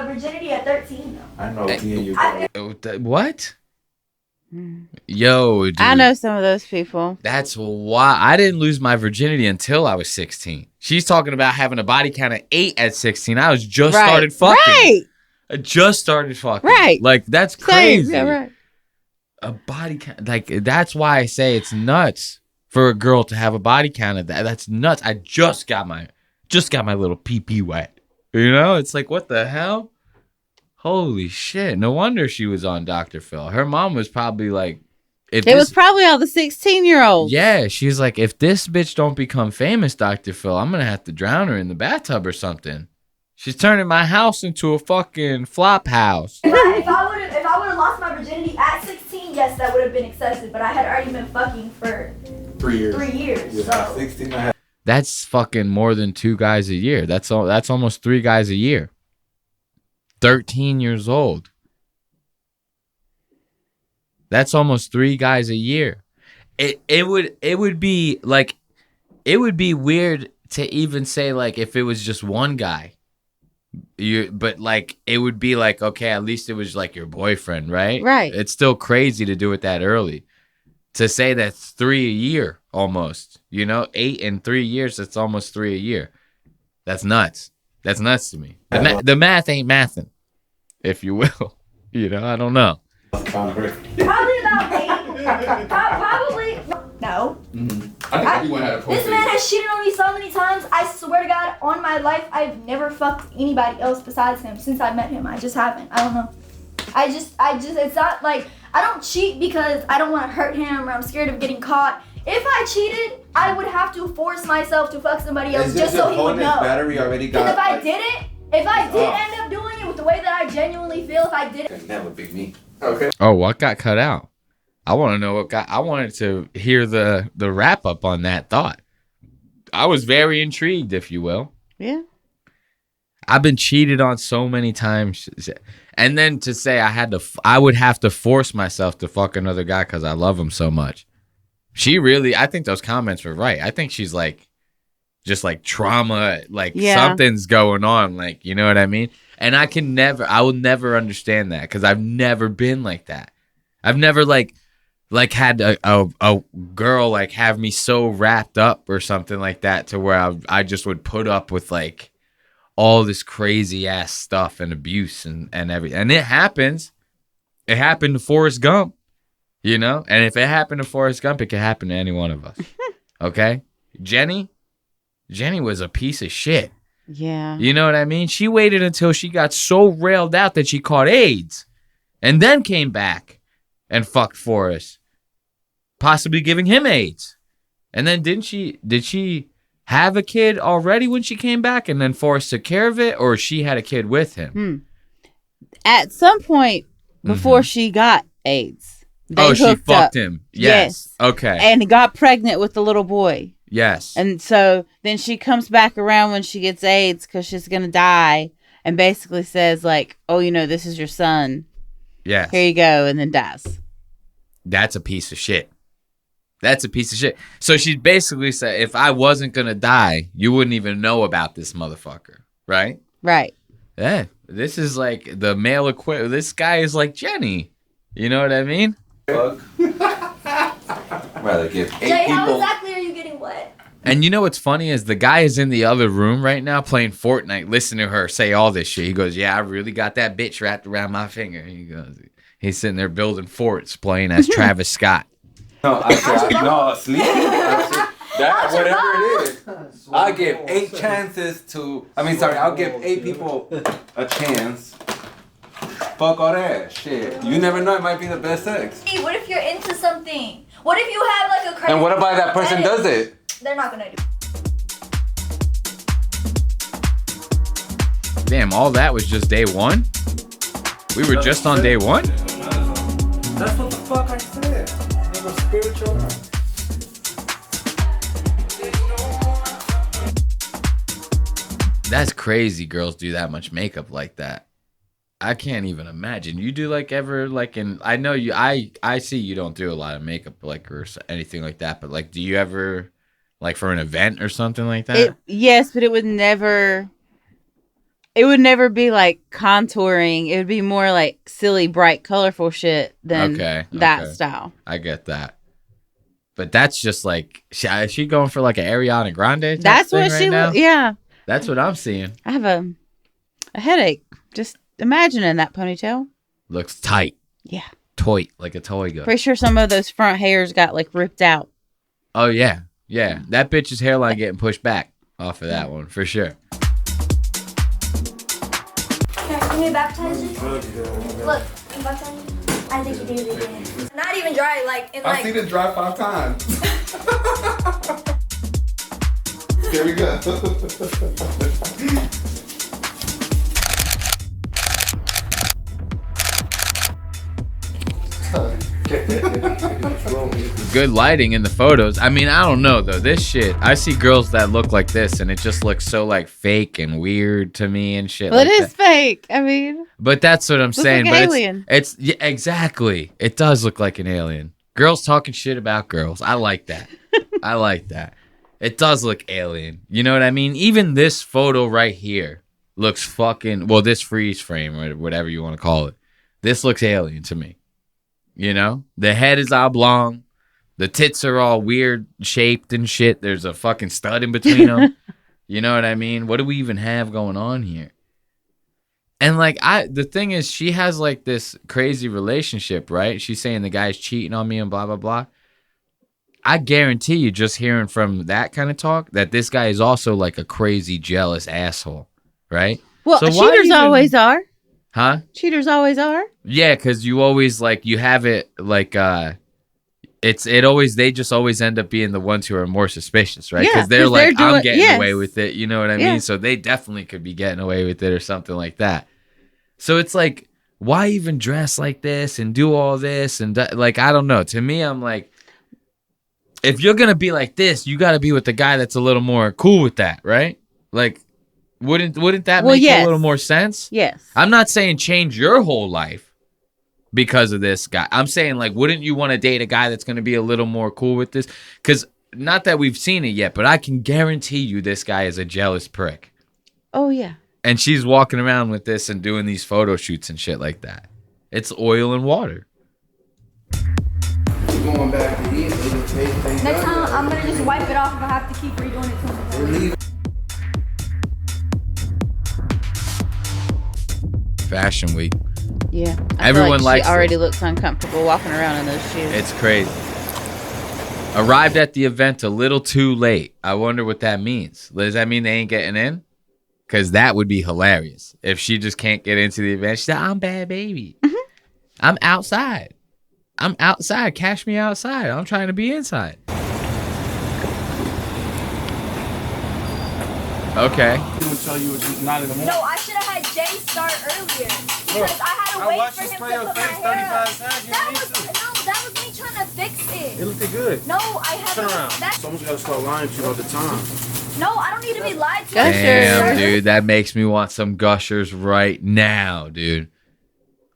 virginity at 13 though. I know. What? Yo, dude. I know some of those people. That's why I didn't lose my virginity until I was 16. She's talking about having a body count of 8 at 16. I was just started fucking. Right. I just started fucking. Right. Like, that's Same. crazy. Yeah, right. A body count. Like, that's why I say it's nuts for a girl to have a body count of that. That's nuts. I just got my little pee-pee wet. You know? It's like, what the hell? Holy shit. No wonder she was on Dr. Phil. Her mom was probably like, It was probably all the 16-year-olds. yeah, she's like, if this bitch don't become famous, Dr. Phil, I'm going to have to drown her in the bathtub or something. She's turning my house into a fucking flop house. If I would have lost my virginity at 16, yes, that would have been excessive. But I had already been fucking for 3 years. 3 years. Yeah, So 16 I had. That's fucking more than 2 guys a year. That's almost 3 guys a year. 13 years old. That's almost 3 guys a year. It would be like, it would be weird to even say like if it was just one guy. But like it would be like, okay, at least it was like your boyfriend, right? Right. It's still crazy to do it that early. To say that's 3 a year almost, 8 in 3 years, that's almost 3 a year. That's nuts. That's nuts to me. The math ain't mathin', if you will. I don't know. probably about 8. Probably no. I think everyone had a This man has cheated on me so many times. I swear to God, on my life, I've never fucked anybody else besides him since I met him. I just haven't. I don't know. I just, it's not like, I don't cheat because I don't want to hurt him or I'm scared of getting caught. If I cheated, I would have to force myself to fuck somebody else just so he would know. Battery already got. Because if I did end up doing it with the way that I genuinely feel, if I did it. That would be me. Okay. Oh, what got cut out? I want to know what got. I wanted to hear the wrap up on that thought. I was very intrigued, if you will. Yeah. I've been cheated on so many times, and then to say I would have to force myself to fuck another guy because I love him so much. I think those comments were right. I think she's like, just like trauma, like something's going on, like, you know what I mean? And I will never understand that because I've never been like that. I've never like had a girl like have me so wrapped up or something like that to where I just would put up with like all this crazy ass stuff and abuse and everything. And it happens. It happened to Forrest Gump, And if it happened to Forrest Gump, it could happen to any one of us. Okay? Jenny was a piece of shit. Yeah. You know what I mean? She waited until she got so railed out that she caught AIDS and then came back and fucked Forrest, possibly giving him AIDS. And then did she have a kid already when she came back and then Forrest took care of it, or she had a kid with him? At some point before she got AIDS, they she hooked fucked up. him. Yes. Okay. And got pregnant with the little boy. Yes. And so then she comes back around when she gets AIDS because she's going to die and basically says like, oh, this is your son. Yes. Here you go. And then dies. That's a piece of shit. So she basically said, if I wasn't going to die, you wouldn't even know about this motherfucker. Right? Right. Yeah. This is like the male equivalent. This guy is like Jenny. You know what I mean? Fuck. Rather give 8 Jay, people. how exactly are you getting wet? And you know what's funny is the guy is in the other room right now playing Fortnite, listening to her say all this shit. He goes, yeah, I really got that bitch wrapped around my finger. He's sitting there building forts playing as Travis Scott. No, sleep. That, whatever it is. I'll give 8 chances to. I'll give 8 people a chance. Fuck all that shit. You never know, it might be the best sex. Hey, what if you're into something? What if you have like a crazy... And what about that person does it? They're not gonna do it. Damn, all that was just day 1? We were just on day 1? That's what the fuck I said. It was spiritual. That's crazy girls do that much makeup like that. I can't even imagine. You do like ever like I know you I see you don't do a lot of makeup like or anything like that, but like do you ever like for an event or something like that? Yes, but it would never It would never be like contouring. It would be more like silly, bright, colorful shit than that style. I get that. But that's just like, is she going for like an Ariana Grande type That's thing what right she now? would, yeah. That's what I'm seeing. I have a headache. Just imagining that ponytail. Looks tight. Yeah. Toy, like a toy gun. Pretty sure some of those front hairs got like ripped out. Oh, yeah. Yeah. That bitch's hairline getting pushed back off of that one, for sure. Can we baptize you? Look, can baptize you? I think you did it again. Not even dry, like in like. I've seen it dry 5 times. Here we go. Good lighting in the photos. I mean, I don't know though. This shit, I see girls that look like this, and it just looks so like fake and weird to me and shit. Well, like it is that. fake. I mean, But that's what I'm saying. like But alien. it's yeah, exactly. It does look like an alien. Girls talking shit about girls. I like that. I like that. It does look alien. You know what I mean? Even this photo right here looks fucking. Well, this freeze frame or whatever you want to call it. This looks alien to me. You know, the head is oblong. The tits are all weird shaped and shit. There's a fucking stud in between them. You know what I mean? What do we even have going on here? And like the thing is, she has like this crazy relationship, right? She's saying the guy's cheating on me and blah, blah, blah. I guarantee you, just hearing from that kind of talk, that this guy is also like a crazy, jealous asshole, right? well, So why cheaters even- always are. Huh? Cheaters always are. Yeah, because you always like, you have it like, they just always end up being the ones who are more suspicious, right? Yeah, Because they're 'cause like, they're I'm doing- getting yes. away with it. You know what I Yeah. mean? So they definitely could be getting away with it or something like that. So it's like, why even dress like this and do all this? And like, I don't know. To me, I'm like, if you're going to be like this, you got to be with the guy that's a little more cool with that, right? Like, wouldn't that Well, make yes. a little more sense? Yes. I'm not saying change your whole life because of this guy. I'm saying, like, wouldn't you want to date a guy that's going to be a little more cool with this? Because not that we've seen it yet, but I can guarantee you this guy is a jealous prick. Oh yeah. And she's walking around with this and doing these photo shoots and shit like that. It's oil and water. Going back to eat. Next time, I'm gonna just wipe it off if I have to keep redoing it to myself. Fashion week. Yeah. I Everyone feel like likes she it. already looks uncomfortable walking around in those shoes. It's crazy. Arrived at the event a little too late. I wonder what that means. Does that mean they ain't getting in? Because that would be hilarious. If she just can't get into the event. She said, I'm bad baby. I'm outside. I'm outside. Cash me outside. I'm trying to be inside. Okay. Tell you it's not in the morning. No, I should have had Jay start earlier because I had to wait for him to put my hair up. That was me trying to fix it. It looked good. No, I have Turn around. that. Someone's got to start lying to you about the time. No, I don't need to be lied to. Damn, dude. That makes me want some Gushers right now, dude.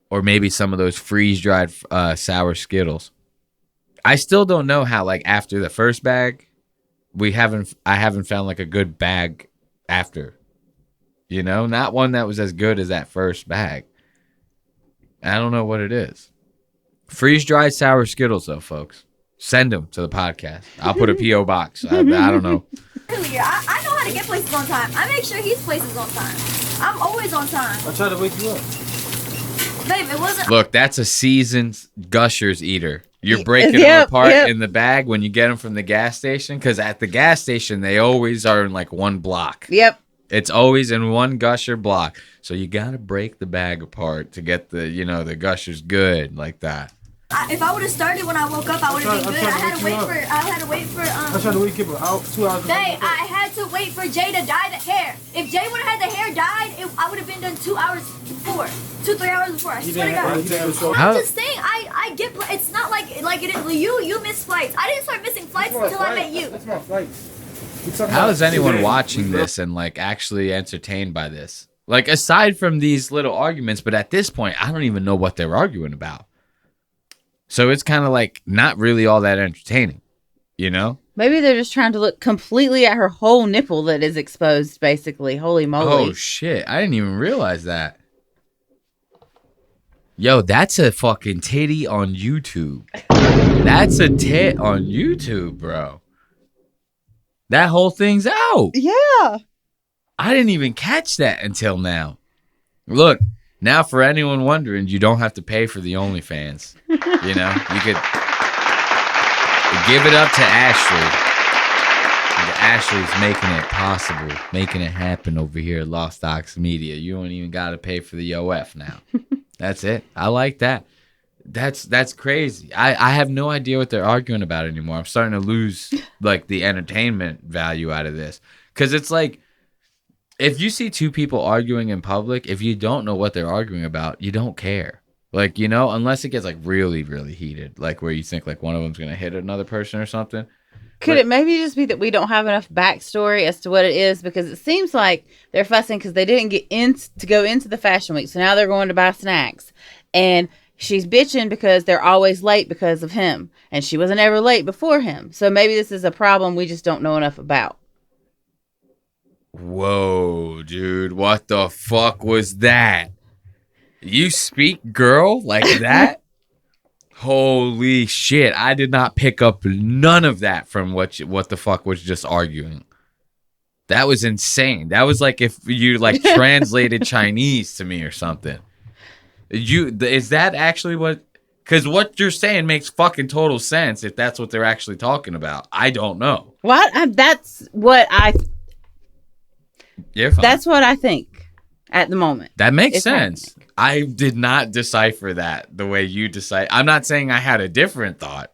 Or maybe some of those freeze-dried sour Skittles. I still don't know how, like, after the first bag, I haven't found, like, a good bag after. You know? Not one that was as good as that first bag. I don't know what it is. Freeze-dried sour Skittles, though, folks. Send them to the podcast. I'll put a P.O. box. I don't know. Earlier, I know how to get places on time. I make sure his place is on time. I'm always on time. I tried to wake you up. Babe, it wasn't. Look, that's a seasoned Gushers eater. You're breaking them Yep, apart yep. in the bag when you get them from the gas station. Because at the gas station, they always are in like one block. Yep. It's always in one Gusher block. So you got to break the bag apart to get the, the Gushers good like that. If I would have started when I woke up, I would have been good. I had to wait for. I tried to wake you up 2 hours. Babe, I had to wait for Jay to dye the hair. If Jay would have had the hair dyed, I would have been done 2 hours before. 2-3 hours before. I swear to God. How- I'm just saying, I get. It's not like it is. You miss flights. I didn't start missing flights until I met you. That's my flight. How is anyone watching this and like actually entertained by this? Like aside from these little arguments, but at this point, I don't even know what they're arguing about. So it's kind of like not really all that entertaining, you know? Maybe they're just trying to look completely at her whole nipple that is exposed, basically. Holy moly. Oh, shit. I didn't even realize that. Yo, that's a fucking titty on YouTube. That's a tit on YouTube, bro. That whole thing's out. Yeah. I didn't even catch that until now. Look, now for anyone wondering, you don't have to pay for the OnlyFans. You know, you could give it up to Ashley. Ashley's making it possible, making it happen over here at Lost Ox Media. You don't even got to pay for the OF now. That's it. I like that. That's crazy. I have no idea what they're arguing about anymore. I'm starting to lose like the entertainment value out of this. Because it's like, if you see two people arguing in public, if you don't know what they're arguing about, you don't care. Like, you know, unless it gets like really, really heated, like where you think like one of them's going to hit another person or something. Could it maybe just be that we don't have enough backstory as to what it is? Because it seems like they're fussing because they didn't get in to go into the fashion week. So now they're going to buy snacks. And she's bitching because they're always late because of him. And she wasn't ever late before him. So maybe this is a problem we just don't know enough about. Whoa, dude. What the fuck was that? You speak girl like that? Holy shit. I did not pick up none of that from what the fuck was just arguing. That was insane. That was like if you like translated Chinese to me or something. Is that actually what? Because what you're saying makes fucking total sense if that's what they're actually talking about. I don't know. What? That's what I... You're fine. That's what I think at the moment. That makes sense. I did not decipher that the way you decide. I'm not saying I had a different thought,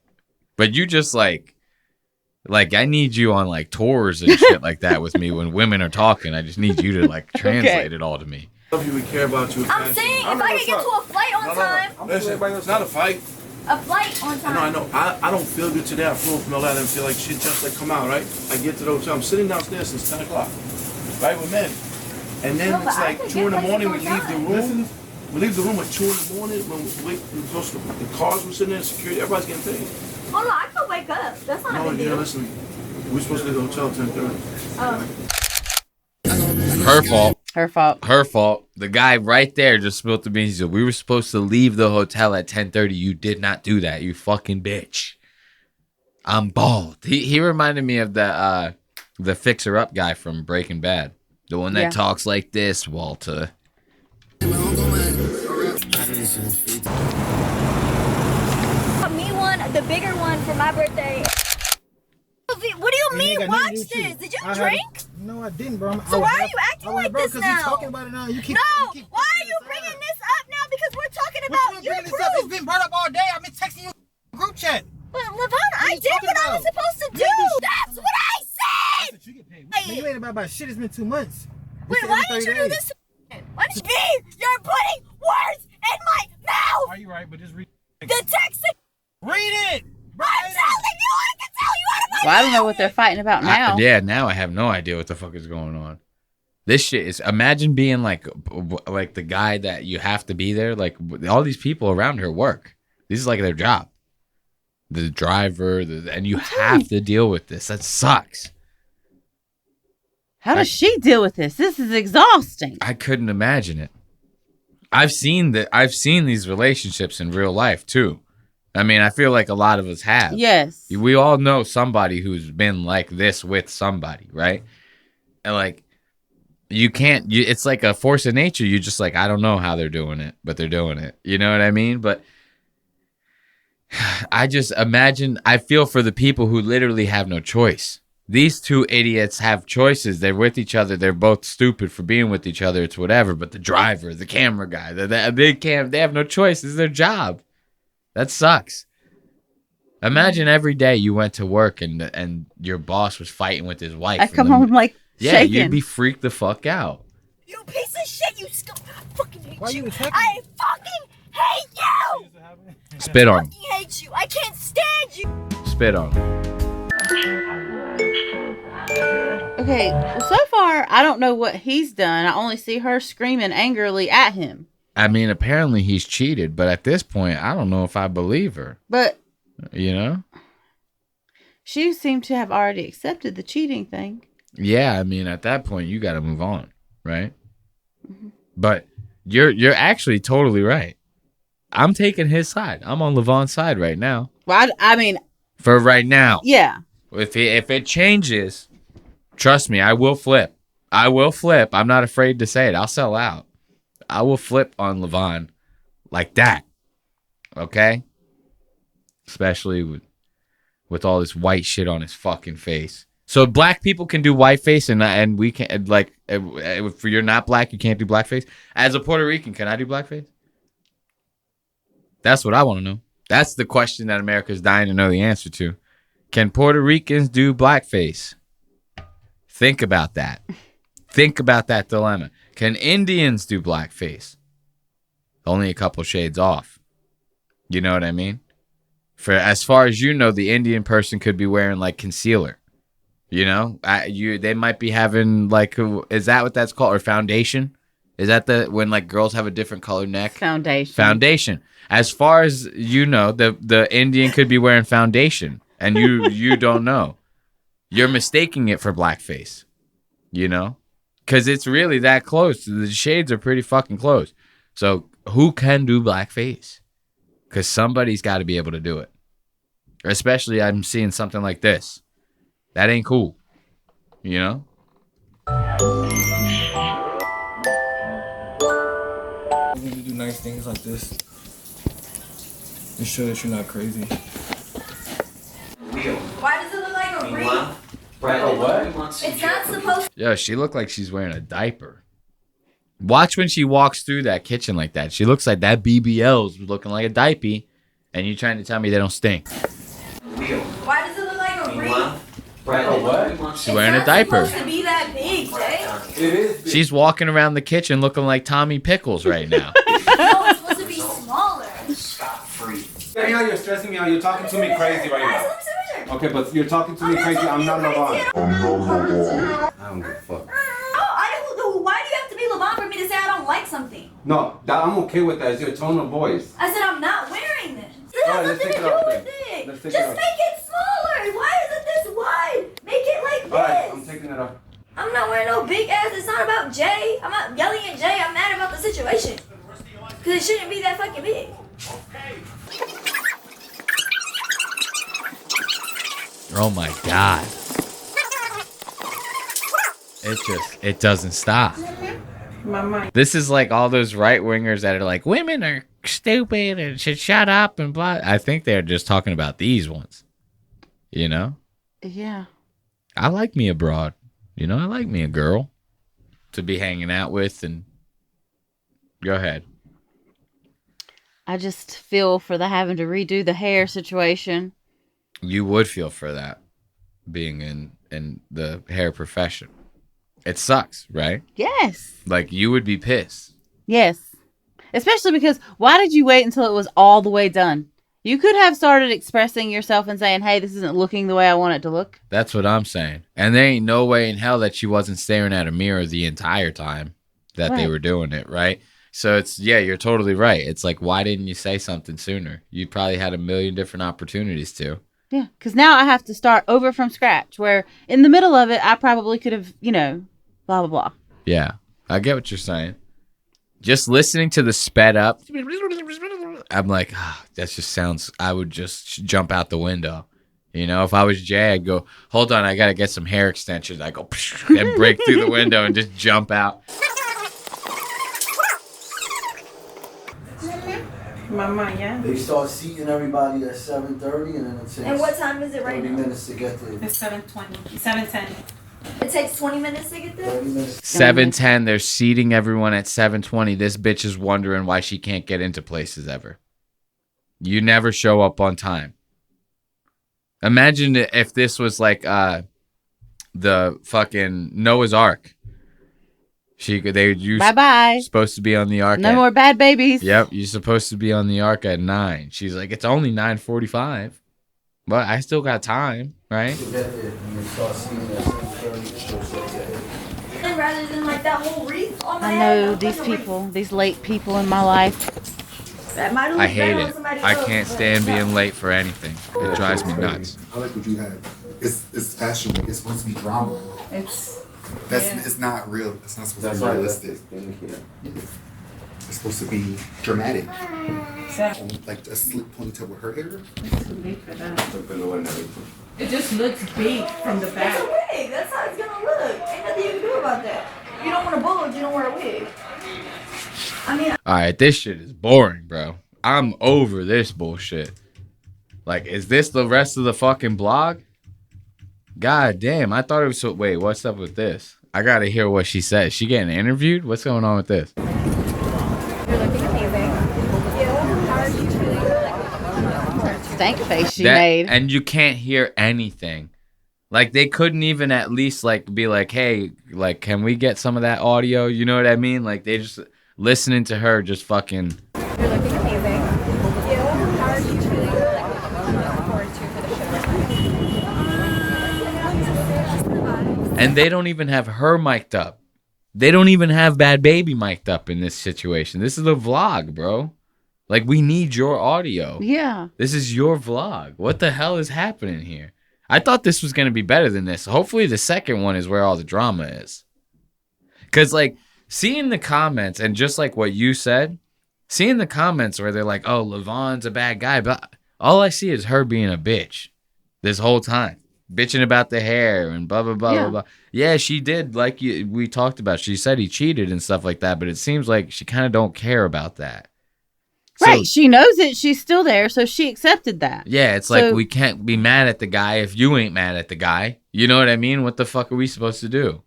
but you just like I need you on like tours and shit like that with me when women are talking. I just need you to like translate it all to me. Love you, we care about you. I'm saying if I could get to a flight on time. Listen, it's not a fight. A flight on time. I know. I don't feel good today. I flew from LA and feel like shit just like come out, right? I get to the hotel. I'm sitting downstairs since 10 o'clock, right, with men. And then it's like 2 in the morning. We leave the room. We leave the room at 2 in the morning when we're supposed to, the cars were sitting there, security, everybody's getting paid. Oh no, I could wake up. That's not a big deal. Listen, we're supposed to leave the hotel at 10:30. Her fault. Her fault. Her fault. The guy right there just spilled the beans. He said, we were supposed to leave the hotel at 10:30. You did not do that. You fucking bitch. I'm bald. He reminded me of the fixer-up guy from Breaking Bad. The one that talks like this, Walter. Me one, the bigger one for my birthday. What do you mean? Watch this. Did you drink? No, I didn't, bro. So why are you acting like this now? You're talking about it now. You keep, why are you bringing this up now? Because we're talking about your proof. It's been brought up all day. I've been texting you group chat. But Levon, I did what I was supposed to do. That's what I said. You ain't about shit. It's been 2 months. Wait, why did you do this? Why did you? You're putting words in my mouth. Are you right? But just read the text. Read it. I'm telling you, I can tell you out of my Well, I don't know what they're fighting about now. Now I have no idea what the fuck is going on. This shit is, imagine being like the guy that you have to be there. Like all these people around her work. This is like their job. The driver, and you have to deal with this. That sucks. How does she deal with this? This is exhausting. I couldn't imagine it. I've seen these relationships in real life too. I mean, I feel like a lot of us have. Yes. We all know somebody who's been like this with somebody, right? And like, you can't, it's like a force of nature. You just like, I don't know how they're doing it, but they're doing it. You know what I mean? But I just imagine, I feel for the people who literally have no choice. These two idiots have choices. They're with each other. They're both stupid for being with each other. It's whatever. But the driver, the camera guy, they have no choice. This is their job. That sucks. Imagine every day you went to work and your boss was fighting with his wife. I come home like shaking. You'd be freaked the fuck out. You piece of shit, you scum. I fucking hate Why you. You I fucking hate you. Spit on I fucking hate you. I can't stand you. Spit on him. Okay, well, so far, I don't know what he's done. I only see her screaming angrily at him. I mean, apparently he's cheated, but at this point, I don't know if I believe her. But you know, She seemed to have already accepted the cheating thing. Yeah, I mean, at that point, you got to move on, right? Mm-hmm. But you're actually totally right. I'm taking his side. I'm on Levon's side right now. Well, I mean, for right now. Yeah. If it changes, trust me, I will flip. I will flip. I'm not afraid to say it. I'll sell out. I will flip on Levon like that. Okay? Especially with all this white shit on his fucking face. So black people can do white face and we can't, like, if you're not black, you can't do blackface. As a Puerto Rican, can I do blackface? That's what I want to know. That's the question that America's dying to know the answer to. Can Puerto Ricans do blackface? Think about that. Think about that dilemma. Can Indians do blackface? Only a couple shades off. You know what I mean? For as far as you know, the Indian person could be wearing like concealer. You know, they might be having like, is that what that's called? Or foundation? Is that when like girls have a different color neck? Foundation. As far as you know, the Indian could be wearing foundation, and you don't know. You're mistaking it for blackface. You know, because it's really that close. The shades are pretty fucking close. So who can do blackface? Because somebody's got to be able to do it. Especially, I'm seeing something like this. That ain't cool. You know? You need to do nice things like this and show that you're not crazy. Why does it look like a ring? What? It's not supposed Yo, she looked like she's wearing a diaper. Watch when she walks through that kitchen like that. She looks like that BBL's looking like a diaper, and you're trying to tell me they don't stink. Why does it look like a ring? What? She's wearing a diaper. It's supposed to be that big, Jay. It is big. She's walking around the kitchen looking like Tommy Pickles right now. No, it's supposed to be smaller. Right now you're stressing me out. You're talking to me crazy right now. Okay, but you're talking to me crazy. I'm not Levon. I don't give a fuck. Why do you have to be Levon for me to say I don't like something? No, I'm okay with that. It's your tone of voice. I said I'm not wearing this. It has Let's nothing take to it do off with then. it. Let's take Just it off. make it smaller. Why is it this wide? Make it like this. Alright, I'm taking it off. I'm not wearing no big ass. It's not about Jay. I'm not yelling at Jay. I'm mad about the situation. Because it shouldn't be that fucking big. Oh my God. It doesn't stop. This is like all those right wingers that are like, women are stupid and should shut up and blah. I think they're just talking about these ones. You know? Yeah. I like me a broad. You know, I like me a girl to be hanging out with. And go ahead. I just feel for the having to redo the hair situation. You would feel for that being in the hair profession. It sucks, right? Yes. Like, you would be pissed. Yes. Especially because why did you wait until it was all the way done? You could have started expressing yourself and saying, hey, this isn't looking the way I want it to look. That's what I'm saying. And there ain't no way in hell that she wasn't staring at a mirror the entire time that they were doing it, right? So it's, yeah, you're totally right. It's like, why didn't you say something sooner? You probably had a million different opportunities to. Yeah, because now I have to start over from scratch, where in the middle of it, I probably could have, you know, blah, blah, blah. Yeah, I get what you're saying. Just listening to the sped up, I'm like, that just sounds, I would just jump out the window. You know, if I was Jay, I'd go, hold on, I got to get some hair extensions. I go and break through the window and just jump out. Mama, yeah. They start seating everybody at 7:30, and then it takes. And what time is it right 30 now? minutes to get there. It's 7:20, 7:10. It takes 20 minutes to get there? 30 minutes. 7:10, they're seating everyone at 7:20. This bitch is wondering why she can't get into places ever. You never show up on time. Imagine if this was like the fucking Noah's Ark. Bye-bye. Supposed to be on the Ark. No more bad babies. Yep, you're supposed to be on the Ark at 9. She's like, it's only 9:45. But I still got time, right? To get there, and they start seating at 7:30. And rather than like that whole wreath on my I head, know I'm these fucking people, these late people in my life. That might I hate it. I can't stand being late for anything. It drives me nuts. I like what you had. it's fashion week. It's supposed to be drama. It's not real. It's not supposed to be realistic. It's supposed to be dramatic. Like a slick ponytail with her hair. It's too big for that. It just looks big from the back. It's a wig. That's how it's gonna look. Ain't nothing you can do about that. If you don't want a bulge, you don't wear a wig. I mean. All right, this shit is boring, bro. I'm over this bullshit. Like, is this the rest of the fucking blog? God damn, I thought it was so. Wait, what's up with this? I gotta hear what she said. She getting interviewed? What's going on with this? You're looking amazing. How are you feeling? Stank face she made. And you can't hear anything. Like, they couldn't even at least, like, be like, hey, like, can we get some of that audio? You know what I mean? Like, they just listening to her just fucking. You're looking amazing. How are you feeling? Looking forward to for the show. And they don't even have her mic'd up. They don't even have Bhad Bhabie mic'd up in this situation. This is a vlog, bro. Like, we need your audio. Yeah. This is your vlog. What the hell is happening here? I thought this was going to be better than this. Hopefully the second one is where all the drama is. Because, like, seeing the comments and just like what you said, seeing the comments where they're like, oh, Levon's a bad guy. But all I see is her being a bitch this whole time. Bitching about the hair and blah, blah, blah, blah, blah. Yeah, she did, like we talked about. She said he cheated and stuff like that, but it seems like she kind of don't care about that. Right, she knows it. She's still there, so she accepted that. Yeah, it's like we can't be mad at the guy if you ain't mad at the guy. You know what I mean? What the fuck are we supposed to do?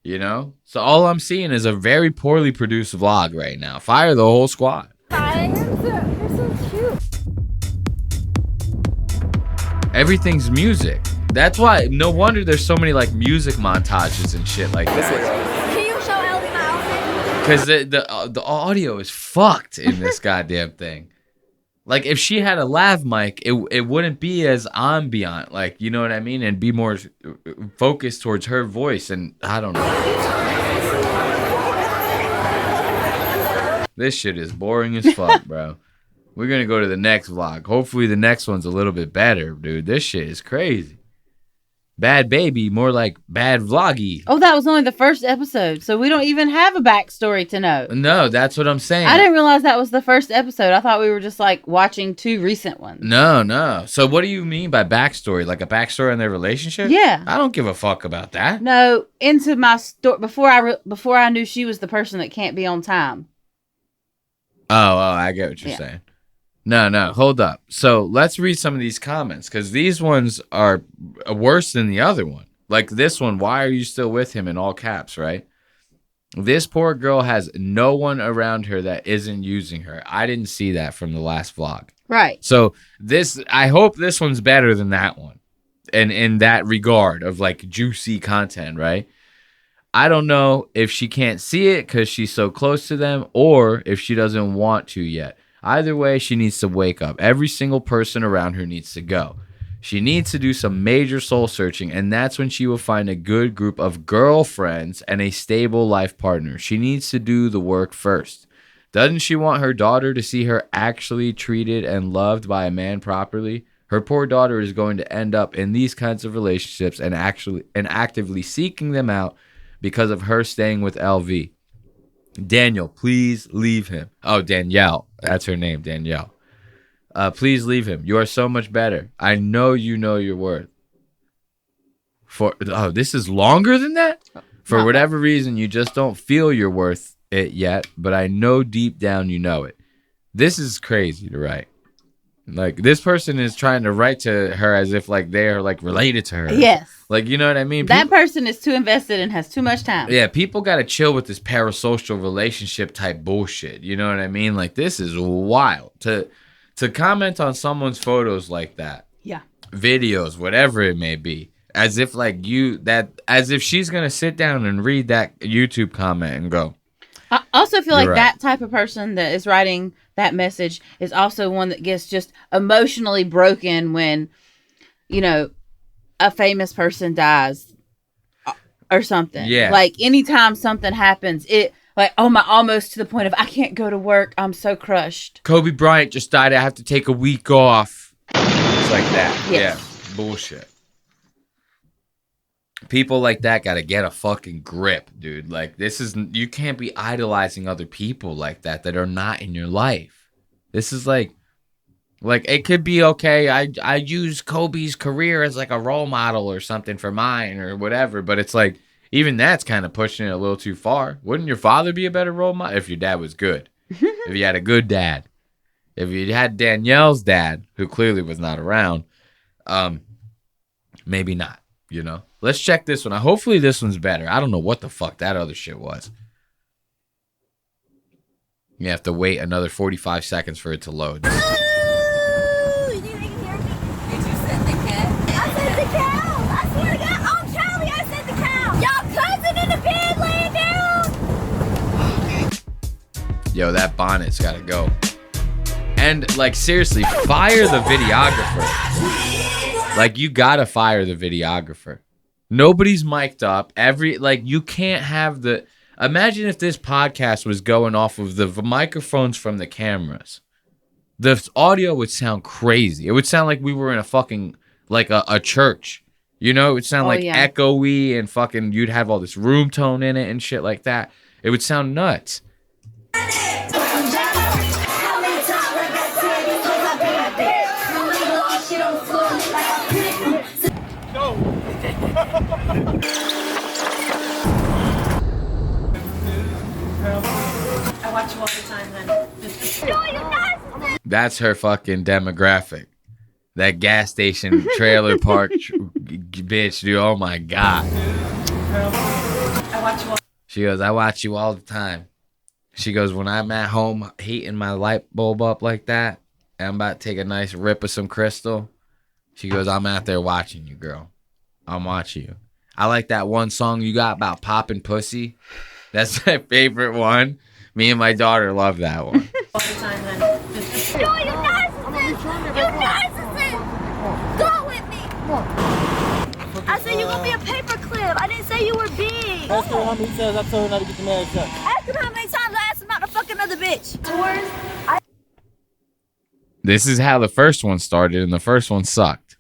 You know? So all I'm seeing is a very poorly produced vlog right now. Fire the whole squad. Hi, you're so cute. Everything's music. That's why, no wonder there's so many like music montages and shit like that. Can you show Ellie my outfit? Because the audio is fucked in this goddamn thing. Like, if she had a lav mic, it wouldn't be as ambient, like, you know what I mean? And be more focused towards her voice, and I don't know. This shit is boring as fuck, bro. We're going to go to the next vlog. Hopefully the next one's a little bit better, dude. This shit is crazy. Bhad Bhabie, more like bad vloggy. Oh, that was only the first episode, so we don't even have a backstory to know. No, that's what I'm saying. I didn't realize that was the first episode. I thought we were just like watching two recent ones. No. So what do you mean by backstory? Like a backstory on their relationship? Yeah. I don't give a fuck about that. No, into my story before I knew she was the person that can't be on time. Oh, I get what you're saying. No, hold up. So let's read some of these comments, because these ones are worse than the other one. Like this one, why are you still with him, in all caps, right? This poor girl has no one around her that isn't using her. I didn't see that from the last vlog. Right. So I hope this one's better than that one. And in that regard of like juicy content, right? I don't know if she can't see it because she's so close to them, or if she doesn't want to yet. Either way, she needs to wake up. Every single person around her needs to go. She needs to do some major soul searching, and that's when she will find a good group of girlfriends and a stable life partner. She needs to do the work first. Doesn't she want her daughter to see her actually treated and loved by a man properly? Her poor daughter is going to end up in these kinds of relationships and actively seeking them out because of her staying with LV. Daniel, please leave him. Oh, Danielle. That's her name, Danielle. Please leave him. You are so much better. I know you know your worth. This is longer than that? For whatever reason, you just don't feel you're worth it yet, but I know deep down you know it. This is crazy to write. Like, this person is trying to write to her as if like they're like related to her. Yes. Like, you know what I mean? That person is too invested and has too much time. Yeah, people got to chill with this parasocial relationship type bullshit. You know what I mean? Like, this is wild. To comment on someone's photos like that. Yeah. Videos, whatever it may be. As if like as if she's going to sit down and read that YouTube comment and go. I also feel like right. that type of person that is writing that message is also one that gets just emotionally broken when, you know, a famous person dies or something. Yeah. Like anytime something happens, it like, oh my, almost to the point of I can't go to work. I'm so crushed. Kobe Bryant just died. I have to take a week off. It's like that. Yes. Yeah. Bullshit. People like that got to get a fucking grip, dude. Like, you can't be idolizing other people like that are not in your life. This is like it could be okay. I use Kobe's career as like a role model or something for mine or whatever, but it's like, even that's kind of pushing it a little too far. Wouldn't your father be a better role model if your dad was good? If you had a good dad? If you had Danielle's dad, who clearly was not around, maybe not, you know? Let's check this one. Hopefully this one's better. I don't know what the fuck that other shit was. You have to wait another 45 seconds for it to load. Yo, that bonnet's gotta go. And, like, seriously, fire the videographer. Like, you gotta fire the videographer. Nobody's mic'd up. You can't have the... Imagine if this podcast was going off of the microphones from the cameras. The audio would sound crazy. It would sound like we were in a fucking, like, a church. You know, it would sound echoey and fucking... You'd have all this room tone in it and shit like that. It would sound nuts. I watch you all the time then. That's her fucking demographic. That gas station trailer park bitch, dude. Oh my God. I watch you all. She goes, I watch you all the time. She goes, when I'm at home heating my light bulb up like that, and I'm about to take a nice rip of some crystal, she goes, I'm out there watching you, girl. I'm watching you. I like that one song you got about popping pussy. That's my favorite one. Me and my daughter love that one. All the time then. You narcissist! You narcissist! Go with me! I said you're gonna be a paperclip. I didn't say you were big. Ask her how many times I told her not to get the mad shot. Ask him how many times I asked him not to fuck another bitch. This is how the first one started, and the first one sucked.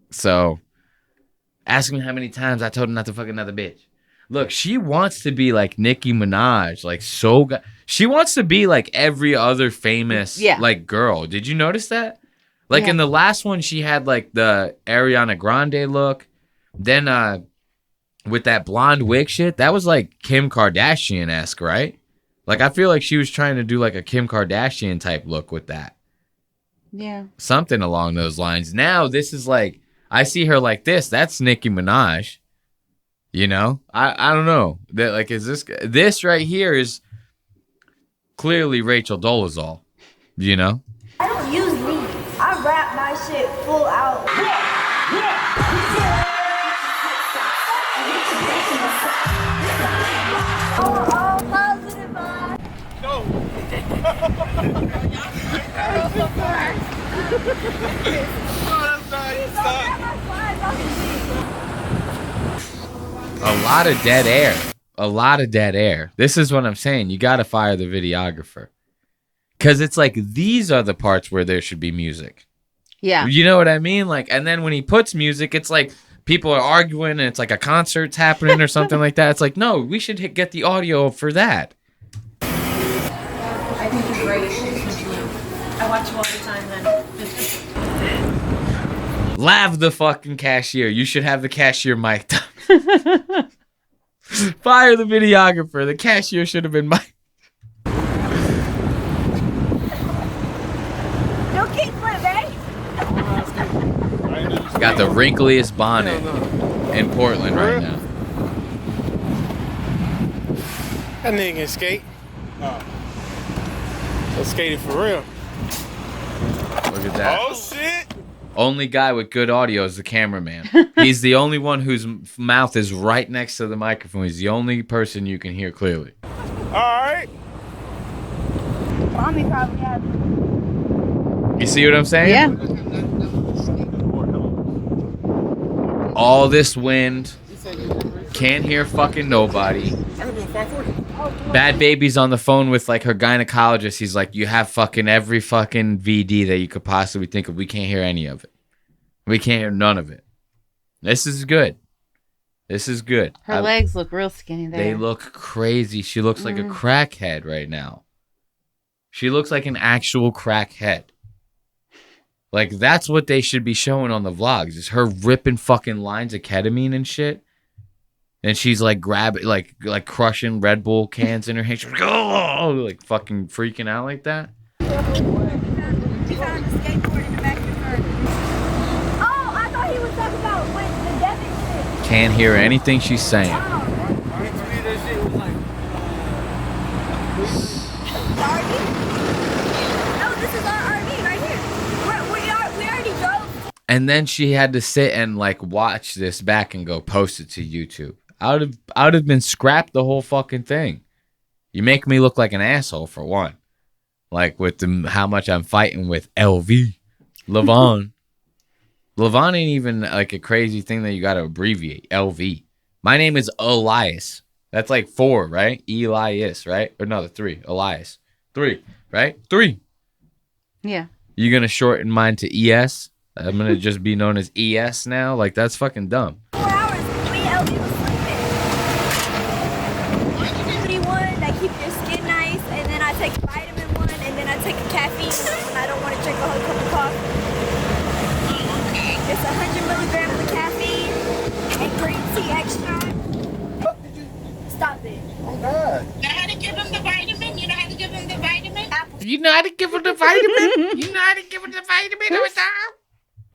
So, ask me how many times I told her not to fuck another bitch. Look, she wants to be like Nicki Minaj, like she wants to be like every other famous like girl. Did you notice that? Like in the last one, she had like the Ariana Grande look. Then with that blonde wig shit, that was like Kim Kardashian-esque, right? Like I feel like she was trying to do like a Kim Kardashian type look with that. Yeah. Something along those lines. Now this is like, I see her like this. That's Nicki Minaj. You know? I don't know. That like, is this right here is clearly Rachel Dolezal. You know? I don't use me. I rap my shit full out. All positive A lot of dead air. A lot of dead air. This is what I'm saying. You got to fire the videographer. Because it's like, these are the parts where there should be music. Yeah. You know what I mean? Like, and then when he puts music, it's like people are arguing and it's like a concert's happening or something like that. It's like, no, we should get the audio for that. I think you're great. I watch you all the time then. Lav the fucking cashier. You should have the cashier mic'd up. Fire the videographer. The cashier should have been mic'd. No kickflip, right? Got the wrinkliest bonnet in Portland right now. That nigga can skate. So skating for real. Look at that. Oh shit! Only guy with good audio is the cameraman. He's the only one whose mouth is right next to the microphone. He's the only person you can hear clearly. Alright. Mommy probably has. You see what I'm saying? Yeah. All this wind. Can't hear fucking nobody. Bad Baby's on the phone with like her gynecologist. He's like, you have fucking every fucking VD that you could possibly think of. We can't hear any of it. We can't hear none of it. This is good. This is good. Her legs look real skinny there. They look crazy. She looks like a crackhead right now. She looks like an actual crackhead. Like, that's what they should be showing on the vlogs, is her ripping fucking lines of ketamine and shit. And she's like grabbing, like crushing Red Bull cans in her hand. She's like, oh, like fucking freaking out like that. We found a skateboard in the back of the car. Oh, I thought he was talking about with the Devin shit. Can't hear anything she's saying. The RV? No, this is our RV right here. We already drove. And then she had to sit and like watch this back and go post it to YouTube. I would have been scrapped the whole fucking thing. You make me look like an asshole for one. Like with how much I'm fighting with LV. Levon. Levon ain't even like a crazy thing that you gotta abbreviate. LV. My name is Elias. That's like 4, right? Elias, right? Or no, the 3. Elias. 3, right? 3. Yeah. You gonna shorten mine to ES? I'm gonna just be known as ES now? Like, that's fucking dumb. 4 hours between LV was sleeping. One that keep your skin nice, and then I take a vitamin one, and then I take a caffeine one when I don't want to drink a whole cup of coffee. It's 100 milligrams of caffeine and green tea extract. Stop it. Oh God. You know how to give him the vitamin? You know how to give him the vitamin? You know how to give him the vitamin? You know how to give him the vitamin every time?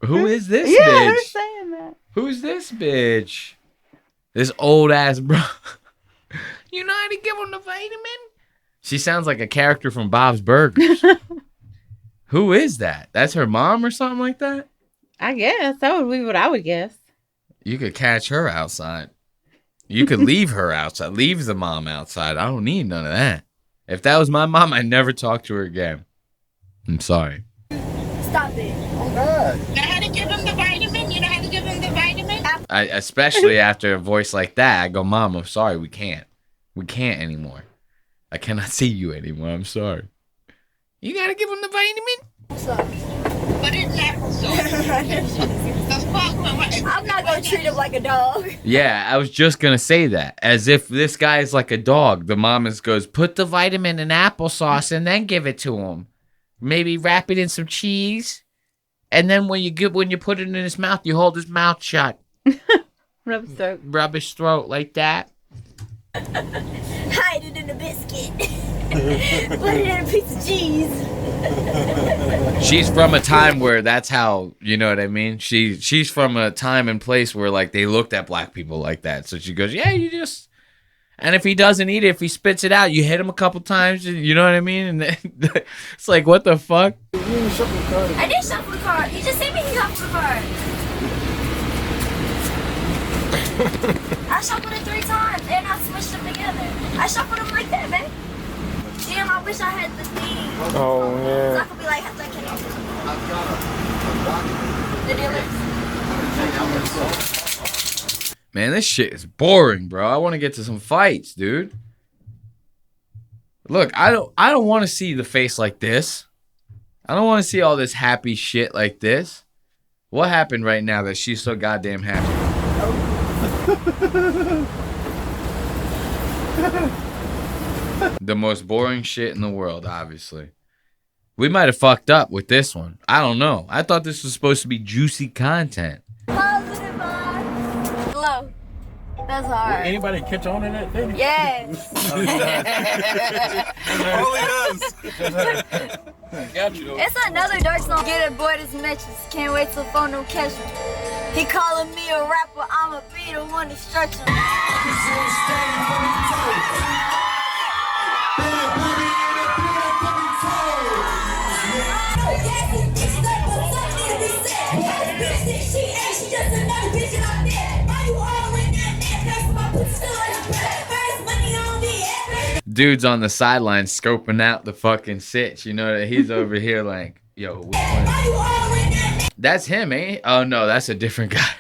Who is this yeah, bitch? they're saying that. Who's this bitch? This old ass bro. You know how to give him the vitamin? She sounds like a character from Bob's Burgers. Who is that? That's her mom or something like that? I guess. That would be what I would guess. You could catch her outside. You could leave her outside. Leave the mom outside. I don't need none of that. If that was my mom, I'd never talk to her again. I'm sorry. Stop it. Oh God. You know how to give him the vitamin? You know how to give him the vitamin? Especially after a voice like that, I go, Mom, I'm sorry, we can't. We can't anymore. I cannot see you anymore. I'm sorry. You gotta give him the vitamin? What is that? I'm not gonna treat him like a dog. Yeah, I was just gonna say that. As if this guy is like a dog. The mom goes, put the vitamin in applesauce and then give it to him. Maybe wrap it in some cheese. And then when you put it in his mouth, you hold his mouth shut. Rub his throat. Rub his throat like that. Hide it in a biscuit. Put it in a piece of cheese. She's from a time where that's how, you know what I mean? She's from a time and place where like they looked at black people like that. So she goes, yeah, you just, and if he doesn't eat it, if he spits it out, you hit him a couple times, you know what I mean? And then, it's like, what the fuck? I did shuffle the card. You just see me shuffle the card. I shuffled it 3 times and I smushed them together. I shuffled them like that, man. Damn, I wish I had the thing. Oh, yeah. So I could be like, the dealers. Man, this shit is boring, bro. I want to get to some fights, dude. Look, I don't want to see the face like this. I don't want to see all this happy shit like this. What happened right now that she's so goddamn happy? The most boring shit in the world, obviously. We might have fucked up with this one. I don't know. I thought this was supposed to be juicy content. Positive vibes. Hello. That's hard. Anybody catch on in that thing? Yes. Only us. Got you though. It's another dark song. Get a boy this matches. Can't wait till phone don't catch me. He calling me a rapper. I'ma be the one to stretch him. Dude's on the sideline scoping out the fucking sitch. You know that he's over here like, yo, which one? That's him, ain't he? Oh no, that's a different guy.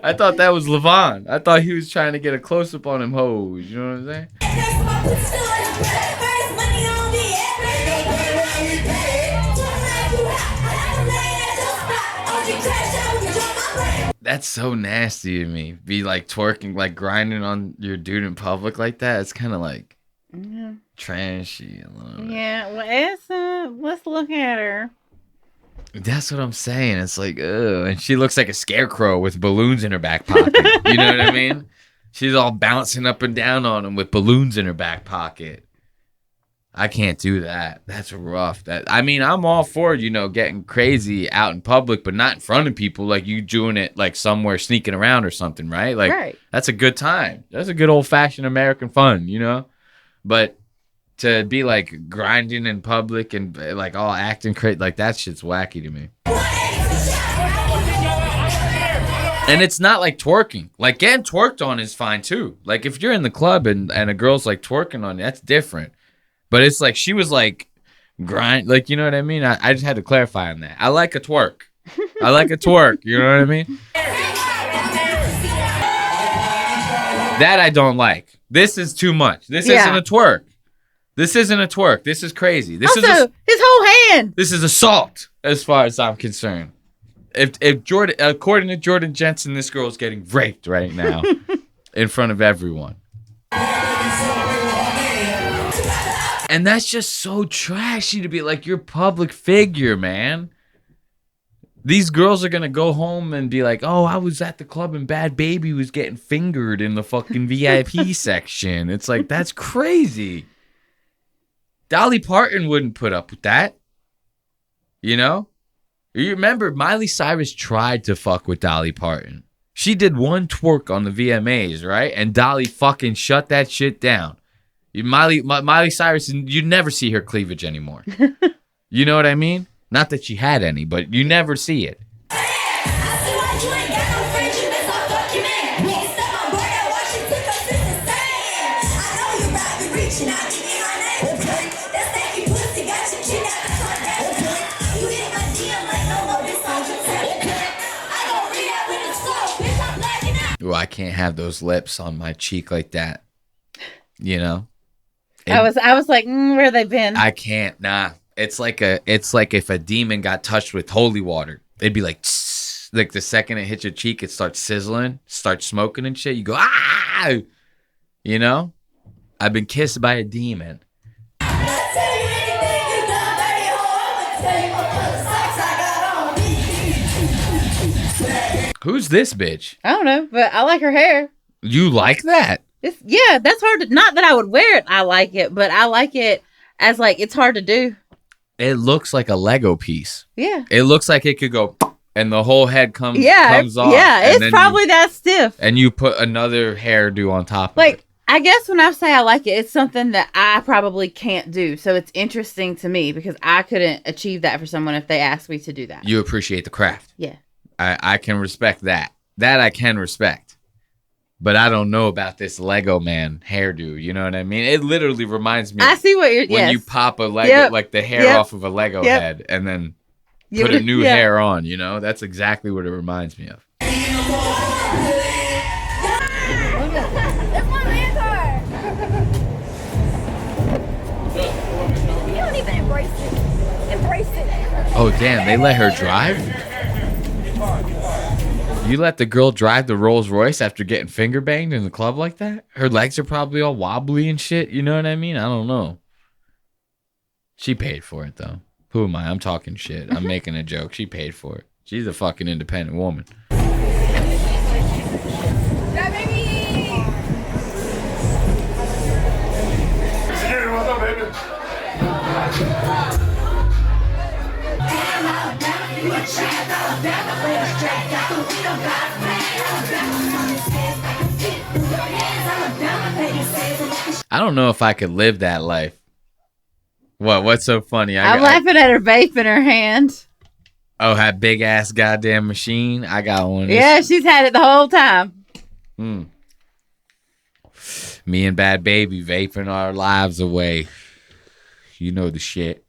I thought that was Levon. I thought he was trying to get a close up on him hoes. You know what I'm saying? That's so nasty to me. Be like twerking, like grinding on your dude in public like that. It's kind of like trashy a little bit. Yeah, well, let's look at her. That's what I'm saying. It's like, ugh. And she looks like a scarecrow with balloons in her back pocket. You know what I mean? She's all bouncing up and down on him with balloons in her back pocket. I can't do that. That's rough. I'm all for, getting crazy out in public, but not in front of people, like you doing it like somewhere sneaking around or something, right? Like, right. That's a good time. That's a good old-fashioned American fun, But to be like grinding in public and like all acting crazy, like that shit's wacky to me. And it's not like twerking. Like getting twerked on is fine too. Like if you're in the club and a girl's like twerking on you, that's different. But it's like she was like grind, like, you know what I mean? I just had to clarify on that. I like a twerk. I like a twerk. You know what I mean? That I don't like. This is too much. This isn't a twerk. This isn't a twerk. This is crazy. This also, his whole hand. This is assault, as far as I'm concerned. If Jordan, according to Jordan Jensen, this girl is getting raped right now in front of everyone. And that's just so trashy to be like your public figure, man. These girls are going to go home and be like, oh, I was at the club and Bad Baby was getting fingered in the fucking VIP section. It's like, that's crazy. Dolly Parton wouldn't put up with that. You remember Miley Cyrus tried to fuck with Dolly Parton. She did one twerk on the VMAs, right? And Dolly fucking shut that shit down. Miley Cyrus, you never see her cleavage anymore. You know what I mean? Not that she had any, but you never see it. Well, I can't have those lips on my cheek like that. I was like, where they been? I can't. Nah. It's like if a demon got touched with holy water. It'd be like, tss, like the second it hits your cheek, it starts sizzling, starts smoking and shit. You go, ah! I've been kissed by a demon. Who's this bitch? I don't know, but I like her hair. You like that? That's hard to, not that I would wear it. I like it, but I like it as like, it's hard to do. It looks like a Lego piece. Yeah. It looks like it could go and the whole head comes off. Yeah, it's probably that stiff. And you put another hairdo on top of it. I guess when I say I like it, it's something that I probably can't do. So it's interesting to me because I couldn't achieve that for someone if they asked me to do that. You appreciate the craft. Yeah. I can respect that. That I can respect. But I don't know about this Lego man hairdo. You know what I mean? It literally reminds me. I see what you're. When you pop a Lego, like the hair off of a Lego head, and then put a new hair on. That's exactly what it reminds me of. That's my man car. You don't even embrace it. Embrace it. Oh damn! They let her drive. You let the girl drive the Rolls Royce after getting finger banged in the club like that? Her legs are probably all wobbly and shit. You know what I mean? I don't know. She paid for it, though. Who am I? I'm talking shit. I'm making a joke. She paid for it. She's a fucking independent woman. Yeah, baby! What's up, baby? I don't know if I could live that life. What's so funny? I'm laughing at her vape in her hand. Oh, that big ass goddamn machine. I got one. Yeah, she's had it the whole time. Me and Bad Baby vaping our lives away. You know the shit.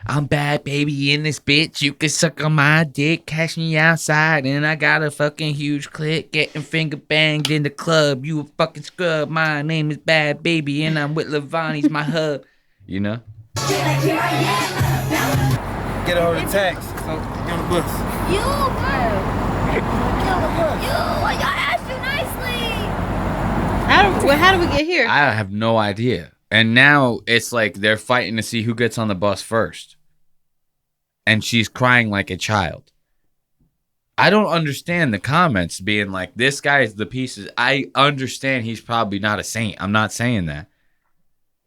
I'm Bad Baby in this bitch. You can suck on my dick, catch me outside, and I got a fucking huge clip getting finger banged in the club. You a fucking scrub. My name is Bad Baby, and I'm with Levani's my hub. You know? Get a hold of the tax. So get on the bus. You, bro. I asked you nicely. How do we get here? I have no idea. And now it's like they're fighting to see who gets on the bus first. And she's crying like a child. I don't understand the comments being like, this guy is the pieces. I understand he's probably not a saint. I'm not saying that.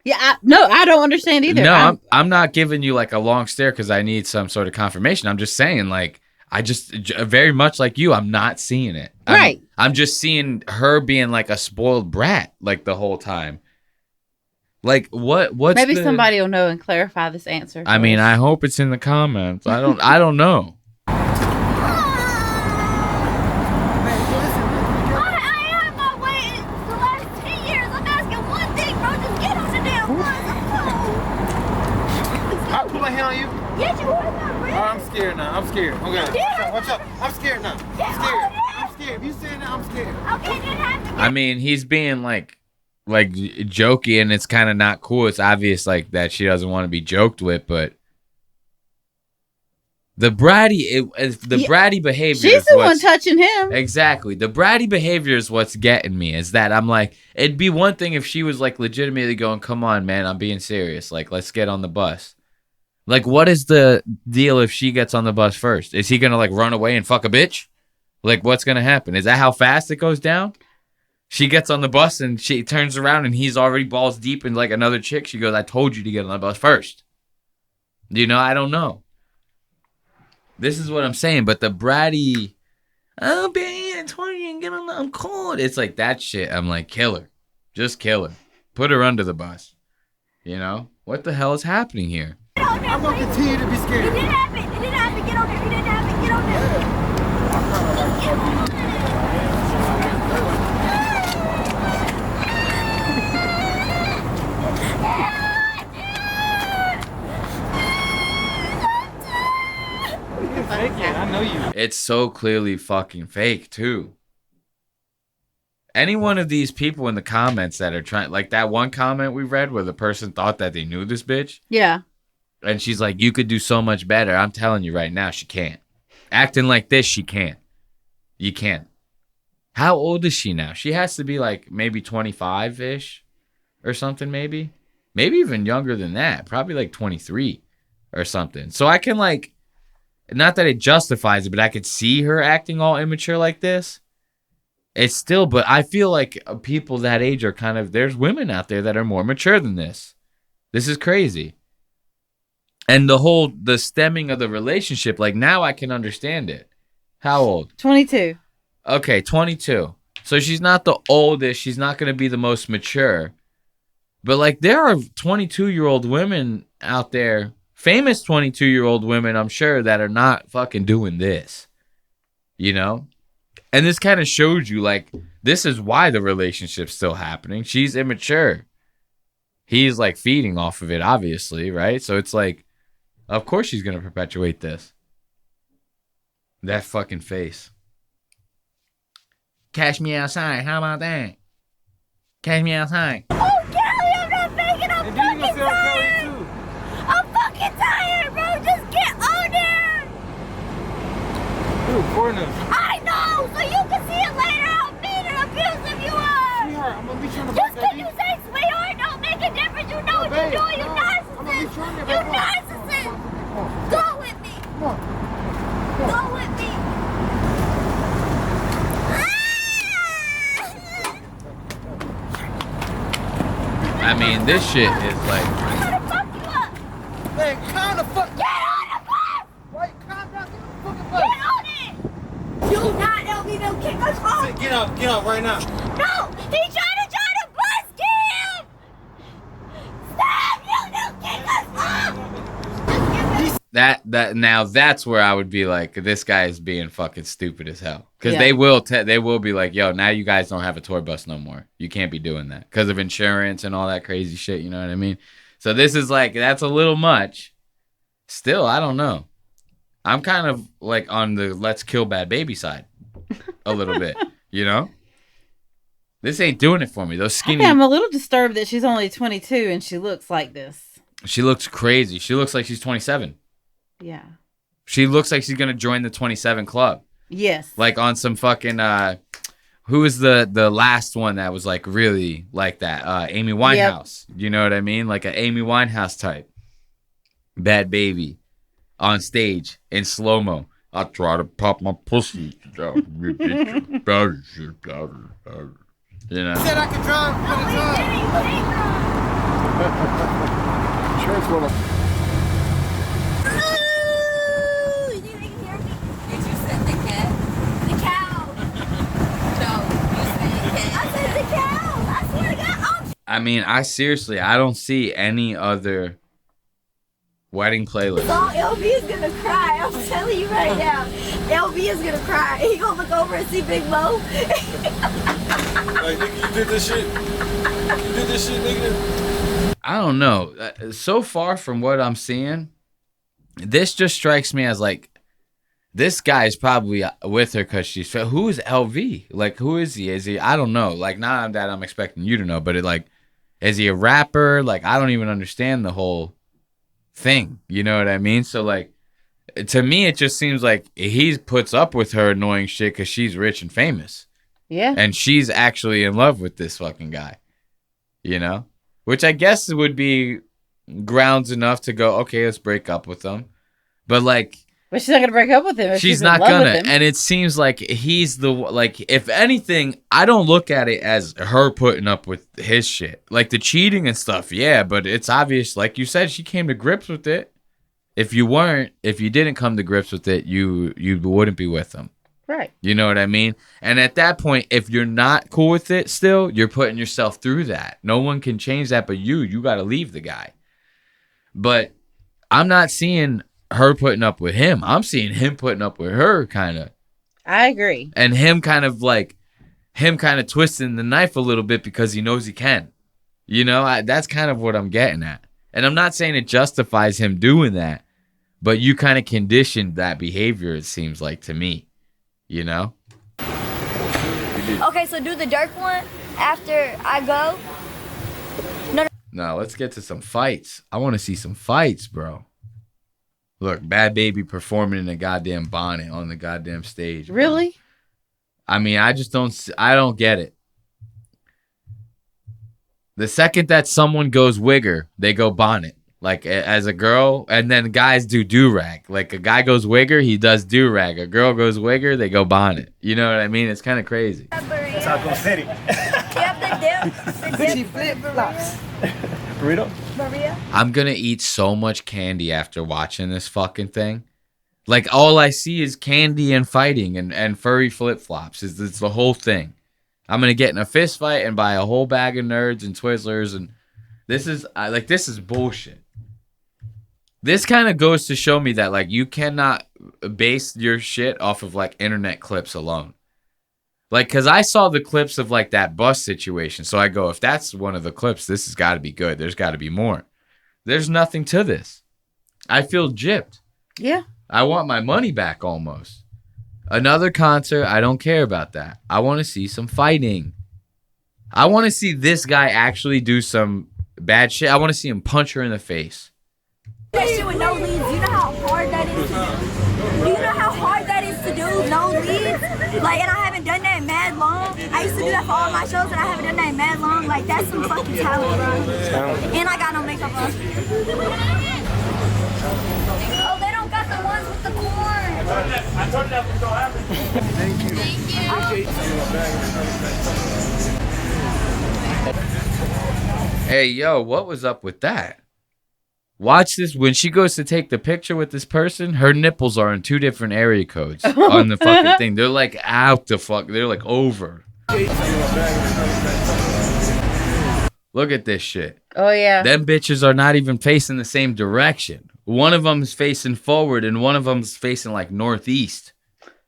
Yeah, I don't understand either. No, I'm not giving you like a long stare because I need some sort of confirmation. I'm just saying, like, I just very much like you. I'm not seeing it. Right. I'm just seeing her being like a spoiled brat like the whole time. Like what's maybe somebody will know and clarify this answer. I mean, I hope it's in the comments. I don't know. I'm scared now. I'm scared. Okay. Watch out. I'm scared now. I'm scared. I'm scared. If you say that, I'm scared. I mean, he's being like jokey, and it's kind of not cool. It's obvious like that she doesn't want to be joked with, but the bratty behavior. She's the one touching him. Exactly. The bratty behavior is what's getting me. Is that I'm like, it'd be one thing if she was like legitimately going, "Come on, man, I'm being serious. Like, let's get on the bus." Like, what is the deal if she gets on the bus first? Is he going to, like, run away and fuck a bitch? Like, what's going to happen? Is that how fast it goes down? She gets on the bus and she turns around and he's already balls deep in, like, another chick. She goes, I told you to get on the bus first. You know, I don't know. This is what I'm saying. But the bratty, oh, baby, I told you to get on the, I'm cold. It's like that shit. I'm like, kill her. Just kill her. Put her under the bus. You know? What the hell is happening here? I'm gonna continue to be scared. It didn't happen. It didn't happen. Get on there. It didn't happen. Get on there. I know you. It's so clearly fucking fake, too. Any one of these people in the comments that are trying, like that one comment we read where the person thought that they knew this bitch. Yeah. And she's like, you could do so much better. I'm telling you right now, she can't. Acting like this, she can't. You can't. How old is she now? She has to be like maybe 25-ish or something, maybe. Maybe even younger than that. Probably like 23 or something. So I can like, not that it justifies it, but I could see her acting all immature like this. It's still, but I feel like people that age are kind of, there's women out there that are more mature than this. This is crazy. And the stemming of the relationship, like now I can understand it. How old? 22. Okay, 22. So she's not the oldest. She's not going to be the most mature. But like there are 22-year-old women out there, famous 22-year-old women, I'm sure, that are not fucking doing this. You know? And this kind of shows you like, this is why the relationship's still happening. She's immature. He's like feeding off of it, obviously, right? So it's like, of course she's going to perpetuate this. That fucking face. Catch me outside. How about that? Catch me outside. Oh, Kelly, I'm not faking. I'm fucking tired. I'm fucking tired, bro. Just get on there. You're recording us. I know, so you can see it later how mean and abusive you are. Sweetheart, I'm gonna be trying to just because you say sweetheart don't make a difference. You know what you're doing. You narcissist. You narcissist. Go with me. Come on. Go with me. I mean, this shit is like... I'm gonna fuck you up. Man, kind of fuck. Get on the bus. Wait, calm down. Get on the fucking bus. Get on it. Do not let me kick us off. Get out right now. No, he's trying to bus him. Stop, you kick us off. Now that's where I would be like, this guy is being fucking stupid as hell. Because they will be like, yo, now you guys don't have a tour bus no more. You can't be doing that because of insurance and all that crazy shit. You know what I mean? So this is like, that's a little much. Still, I don't know. I'm kind of like on the let's kill Bhad Bhabie side a little bit, you know? This ain't doing it for me. Those skinny... I'm a little disturbed that she's only 22 and she looks like this. She looks crazy. She looks like she's 27. Yeah. She looks like she's going to join the 27 club. Yes. Like on some fucking who was the last one that was like really like that? Amy Winehouse. Yep. You know what I mean? Like an Amy Winehouse type. Bad Baby on stage in slow-mo. I try to pop my pussy. You know. Said I could drive. Sure, it's one of. I mean, I don't see any other wedding playlist. Oh, LB is gonna cry. I'm telling you right now. LB is gonna cry. He gonna look over and see Big Mo. Like, nigga, you did this shit. You did this shit, nigga. I don't know. So far from what I'm seeing, this just strikes me as like, this guy is probably with her because she's. Who is LV? Like, who is he? Is he? I don't know. Like, not that I'm expecting you to know, but is he a rapper? Like, I don't even understand the whole thing. You know what I mean? So, like, to me, it just seems like he puts up with her annoying shit because she's rich and famous. Yeah. And she's actually in love with this fucking guy. You know? Which I guess would be grounds enough to go, okay, let's break up with him. But, like... But she's not going to break up with him if she's not in love gonna. with him. And it seems like he's the... Like, if anything, I don't look at it as her putting up with his shit. Like, the cheating and stuff, yeah, but it's obvious. Like you said, she came to grips with it. If you didn't come to grips with it, you wouldn't be with him. Right. You know what I mean? And at that point, if you're not cool with it still, you're putting yourself through that. No one can change that but you. You got to leave the guy. But I'm not seeing her putting up with him. I'm seeing him putting up with her, kind of. I agree. And him kind of twisting the knife a little bit because he knows he can. You know, that's kind of what I'm getting at. And I'm not saying it justifies him doing that, but you kind of conditioned that behavior, it seems like to me. You know? Okay, so do the Dirk one after I go. No, let's get to some fights. I want to see some fights, bro. Look, Bad Baby performing in a goddamn bonnet on the goddamn stage. Bro. Really? I mean, I don't get it. The second that someone goes wigger, they go bonnet. Like, as a girl, and then guys do do-rag. Like, a guy goes wigger, he does do-rag. A girl goes wigger, they go bonnet. You know what I mean? It's kind of crazy. That's Taco City. You have the dip flip-flops. Burrito? Maria? I'm going to eat so much candy after watching this fucking thing. Like, all I see is candy and fighting and furry flip-flops. It's the whole thing. I'm going to get in a fist fight and buy a whole bag of Nerds and Twizzlers, and this is bullshit. This kind of goes to show me that, like, you cannot base your shit off of, like, internet clips alone. Like, because I saw the clips of, like, that bus situation. So I go, if that's one of the clips, this has got to be good. There's got to be more. There's nothing to this. I feel gypped. Yeah. I want my money back almost. Another concert, I don't care about that. I want to see some fighting. I want to see this guy actually do some bad shit. I want to see him punch her in the face. That shit with no leads, you know how hard that is to do? Do you know how hard that is to do? No leads? Like, and I haven't done that in mad long. I used to do that for all my shows, and I haven't done that in mad long. Like, that's some fucking talent, bro. And I got no makeup on. Oh, they don't got the ones with the corn. I told you that was going to happen. Thank you. Hey, yo, what was up with that? Watch this. When she goes to take the picture with this person, her nipples are in 2 different area codes on the fucking thing. They're like out the fuck. They're like over. Look at this shit. Oh, yeah. Them bitches are not even facing the same direction. One of them is facing forward and one of them is facing like northeast.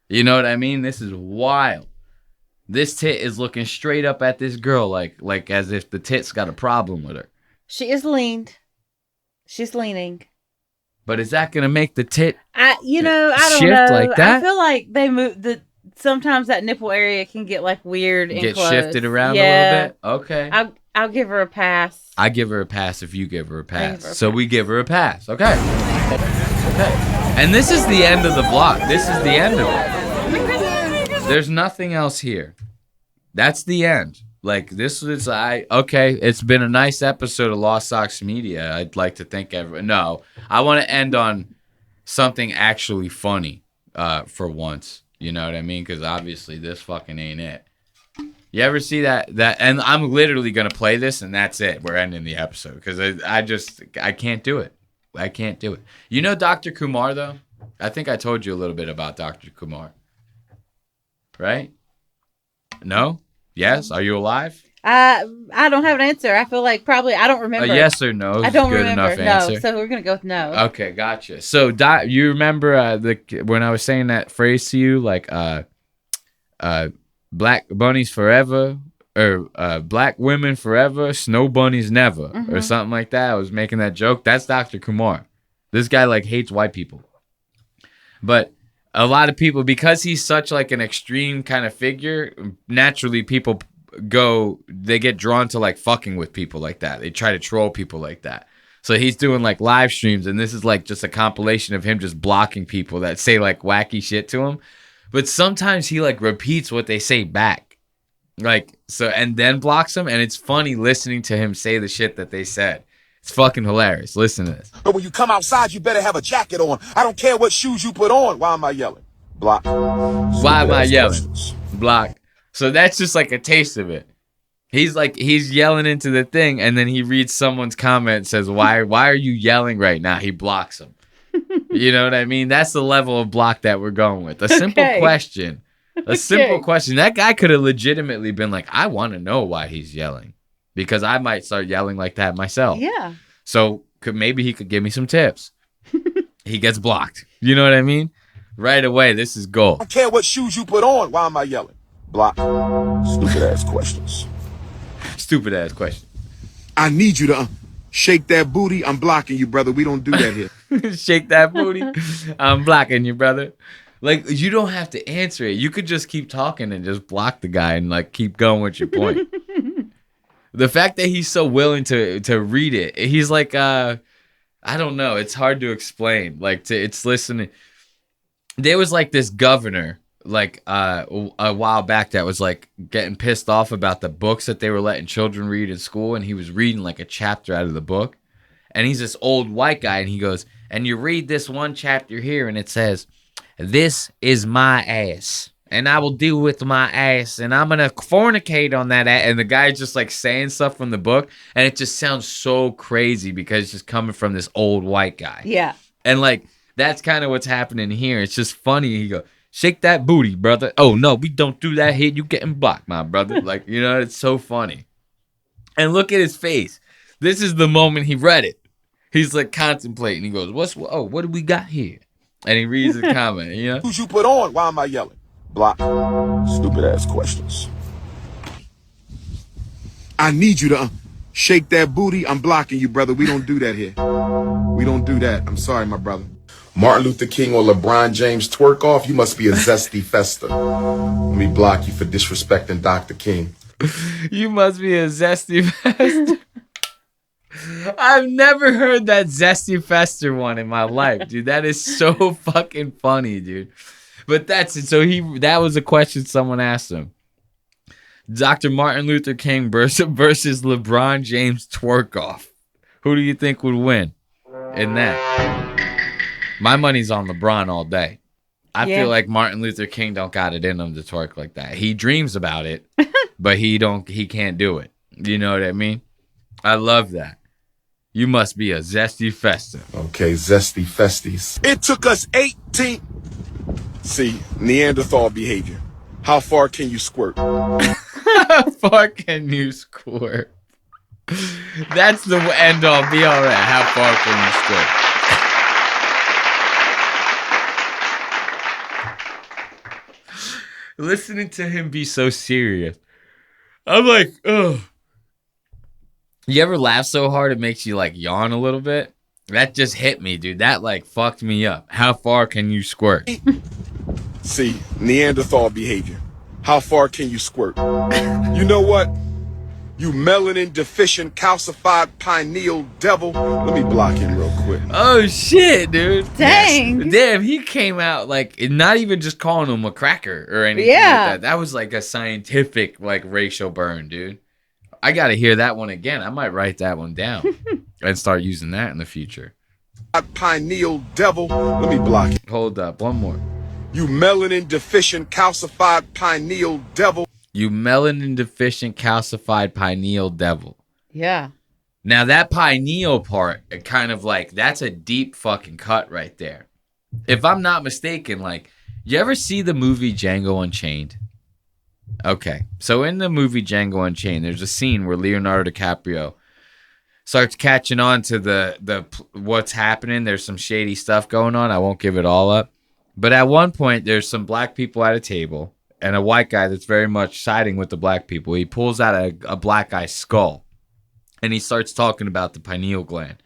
You know what I mean? This is wild. This tit is looking straight up at this girl like as if the tit's got a problem with her. She is leaned. She's leaning. But is that going to make the tit I don't shift know. like that? I feel like they move sometimes that nipple area can get like weird and get close. shifted around a little bit? Okay. I'll give her a pass. I give her a pass if you give her a pass. We give her a pass. Okay. And this is the end of the block. This is the end of it. There's nothing else here. That's the end. Like, this is, okay, it's been a nice episode of Lost Socks Media. I'd like to thank everyone. No, I want to end on something actually funny for once. You know what I mean? Because obviously this fucking ain't it. You ever see that? And I'm literally going to play this, and that's it. We're ending the episode. Because I can't do it. I can't do it. You know Dr. Kumar, though? I think I told you a little bit about Dr. Kumar. Right? No? Yes? Are you alive? I don't have an answer. I feel like probably I don't remember. A yes or no? I don't good remember. Enough answer. No, so we're gonna go with no. Okay, gotcha. So you remember when I was saying that phrase to you, like black bunnies forever, or black women forever, snow bunnies never, or something like that. I was making that joke. That's Dr. Kumar. This guy like hates white people, but a lot of people, because he's such like an extreme kind of figure, naturally people they get drawn to like fucking with people like that. They try to troll people like that. So he's doing like live streams, and this is like just a compilation of him just blocking people that say like wacky shit to him. But sometimes he like repeats what they say back. Like, so, and then blocks them, and it's funny listening to him say the shit that they said. It's fucking hilarious. Listen to this. But when you come outside, you better have a jacket on. I don't care what shoes you put on. Why am I yelling? Block. Why am I yelling? Block. So that's just like a taste of it. He's yelling into the thing, and then he reads someone's comment and says, why are you yelling right now? He blocks him. You know what I mean? That's the level of block that we're going with. A simple question. A simple question. That guy could have legitimately been like, I want to know why he's yelling. Because I might start yelling like that myself. Yeah. So maybe he could give me some tips. He gets blocked. You know what I mean? Right away, this is gold. I don't care what shoes you put on. Why am I yelling? Block. Stupid ass questions. Stupid ass question. I need you to shake that booty. I'm blocking you, brother. We don't do that here. Shake that booty. I'm blocking you, brother. Like, you don't have to answer it. You could just keep talking and just block the guy and like keep going with your point. The fact that he's so willing to read it, he's like, I don't know. It's hard to explain. Like, it's listening. There was like this governor, like a while back, that was like getting pissed off about the books that they were letting children read in school, and he was reading like a chapter out of the book. And he's this old white guy, and he goes, and you read this one chapter here, and it says, "This is my ass, and I will deal with my ass, and I'm gonna fornicate on that ass." And the guy's just like saying stuff from the book, and it just sounds so crazy because it's just coming from this old white guy. Yeah. And like, that's kind of what's happening here. It's just funny. He goes, "Shake that booty, brother." "Oh no, we don't do that here. You getting blocked, my brother." Like, you know, it's so funny. And look at his face. This is the moment he read it. He's like contemplating. He goes, what do we got here? And he reads the comment, you know? Shoes you put on. Why am I yelling? Block. Stupid ass questions. I need you to shake that booty. I'm blocking you, brother. We don't do that here. We don't do that. I'm sorry, my brother. Martin Luther King or LeBron James twerk off? You must be a zesty fester. Let me block you for disrespecting Dr. King. You must be a zesty fester. I've never heard that zesty fester one in my life, dude. That is so fucking funny, dude. But that's it. So that was a question someone asked him. Dr. Martin Luther King versus LeBron James twerk off. Who do you think would win in that? My money's on LeBron all day. I feel like Martin Luther King don't got it in him to twerk like that. He dreams about it, but he can't do it. You know what I mean? I love that. You must be a zesty fester. Okay, zesty festies. It took us 18... See, Neanderthal behavior. How far can you squirt? How far can you squirt? That's the end all be all right. How far can you squirt? Listening to him be so serious, I'm like, ugh. You ever laugh so hard it makes you like yawn a little bit? That just hit me, dude. That like fucked me up. How far can you squirt? See, Neanderthal behavior. How far can you squirt? You know what? You melanin deficient calcified pineal devil. Let me block him real quick. Oh shit, dude. Dang. Yes. Damn, he came out like not even just calling him a cracker or anything like that. That was like a scientific like racial burn, dude. I gotta hear that one again. I might write that one down and start using that in the future. Pineal devil. Let me block it. Hold up, one more. You melanin deficient calcified pineal devil. You melanin deficient calcified pineal devil. Yeah. Now that pineal part, it kind of like, that's a deep fucking cut right there. If I'm not mistaken, like, you ever see the movie Django Unchained? Okay, so in the movie Django Unchained, there's a scene where Leonardo DiCaprio starts catching on to the what's happening. There's some shady stuff going on. I won't give it all up. But at one point, there's some black people at a table and a white guy that's very much siding with the black people. He pulls out a black guy's skull and he starts talking about the pineal gland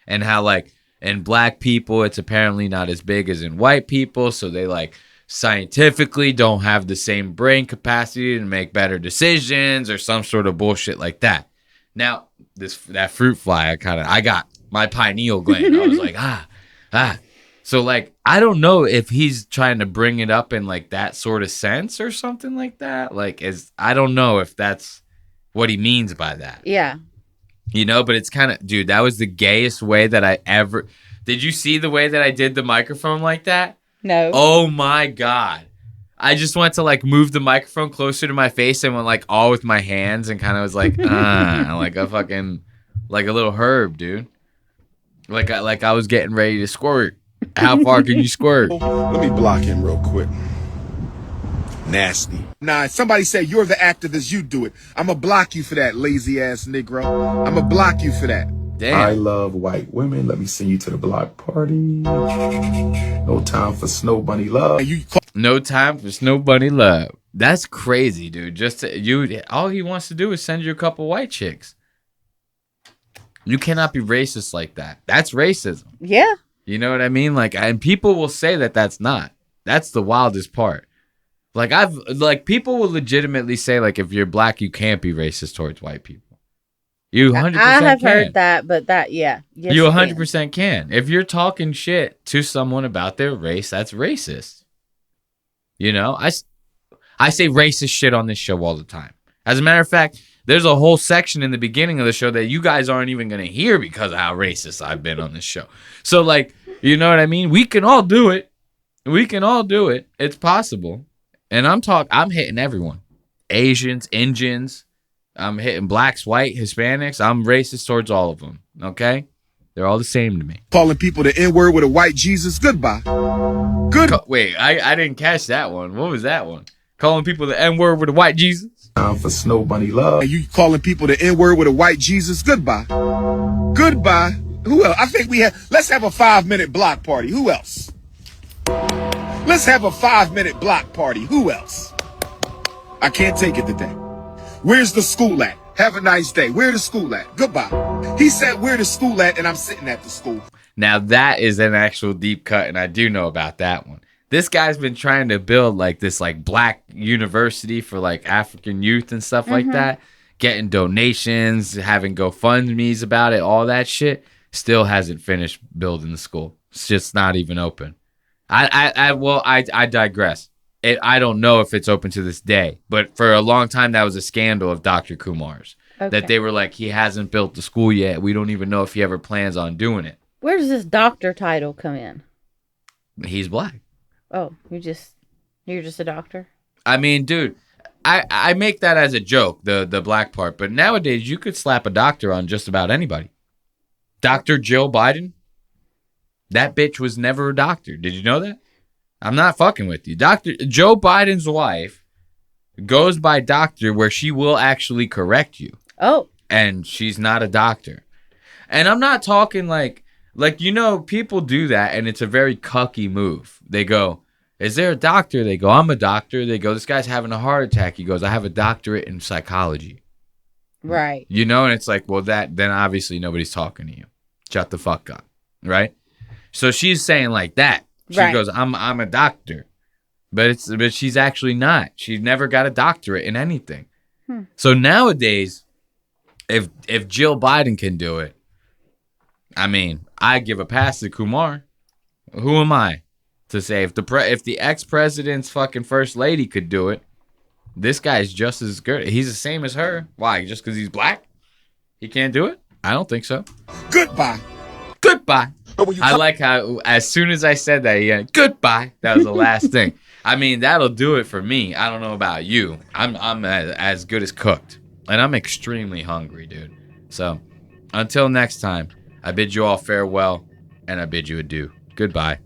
and how, like, in black people, it's apparently not as big as in white people. So they, like, scientifically don't have the same brain capacity to make better decisions or some sort of bullshit like that. Now, that fruit fly, I got my pineal gland. I was like, ah. So, like, I don't know if he's trying to bring it up in, like, that sort of sense or something like that. Like, I don't know if that's what he means by that. Yeah. You know, but it's kind of, dude, that was the gayest way that I ever... Did you see the way that I did the microphone like that? No. Oh, my God. I just went to, like, move the microphone closer to my face and went, like, all with my hands and kind of was like, like a fucking, like a little herb, dude. Like I was getting ready to squirt. How far can you squirt? Let me block him real quick. Nasty. Nah, somebody say you're the activist, you do it. I'ma block you for that, lazy ass Negro. I'ma block you for that. Damn. I love white women. Let me send you to the block party. No time for snow bunny love. No time for snow bunny love. That's crazy, dude. All he wants to do is send you a couple white chicks. You cannot be racist like that. That's racism. Yeah. You know what I mean? Like, and people will say that that's not. That's the wildest part. Like, people will legitimately say, like, if you're black, you can't be racist towards white people. You 100% I have can. heard that, but yeah. Yes, you 100% can. If you're talking shit to someone about their race, that's racist. You know, I say racist shit on this show all the time. As a matter of fact, there's a whole section in the beginning of the show that you guys aren't even going to hear because of how racist I've been on this show. So, like, you know what I mean? We can all do it. We can all do it. It's possible. And I'm hitting everyone. Asians, Indians. I'm hitting blacks, white, Hispanics. I'm racist towards all of them. Okay? They're all the same to me. Calling people the N-word with a white Jesus. Goodbye. Wait, I didn't catch that one. What was that one? Calling people the N-word with a white Jesus? For snow bunny love. And you calling people the N-word with a white Jesus? Goodbye. Goodbye. Who else? I think let's have a 5-minute block party. Who else? Let's have a 5-minute block party. Who else? I can't take it today. Where's the school at? Have a nice day. Where the school at? Goodbye. He said, where the school at? And I'm sitting at the school. Now that is an actual deep cut, and I do know about that one. This guy's been trying to build like this like black university for like African youth and stuff like that. Getting donations, having GoFundMe's about it, all that shit. Still hasn't finished building the school. It's just not even open. I digress. I don't know if it's open to this day, but for a long time that was a scandal of Dr. Kumar's. That they were like, he hasn't built the school yet. We don't even know if he ever plans on doing it. Where does this doctor title come in? He's black. Oh, you're just a doctor? I mean, dude, I make that as a joke, the black part, but nowadays you could slap a doctor on just about anybody. Dr. Jill Biden, that bitch was never a doctor. Did you know that? I'm not fucking with you. Dr. Joe Biden's wife goes by doctor where she will actually correct you. Oh. And she's not a doctor. And I'm not talking like, you know, people do that and it's a very cucky move. They go, is there a doctor? They go, I'm a doctor. They go, this guy's having a heart attack. He goes, I have a doctorate in psychology. Right. You know, and it's like, well, then obviously nobody's talking to you. Shut the fuck up. Right? So she's saying like that. She goes, I'm a doctor. But she's actually not. She's never got a doctorate in anything. So nowadays, if Jill Biden can do it, I mean, I give a pass to Kumar. Who am I to say if the ex-president's fucking first lady could do it, this guy's just as good. He's the same as her. Why? Just because he's black? He can't do it? I don't think so. Goodbye. I like how as soon as I said that, he went, goodbye. That was the last thing. I mean, that'll do it for me. I don't know about you. I'm as good as cooked. And I'm extremely hungry, dude. So, until next time, I bid you all farewell, and I bid you adieu. Goodbye.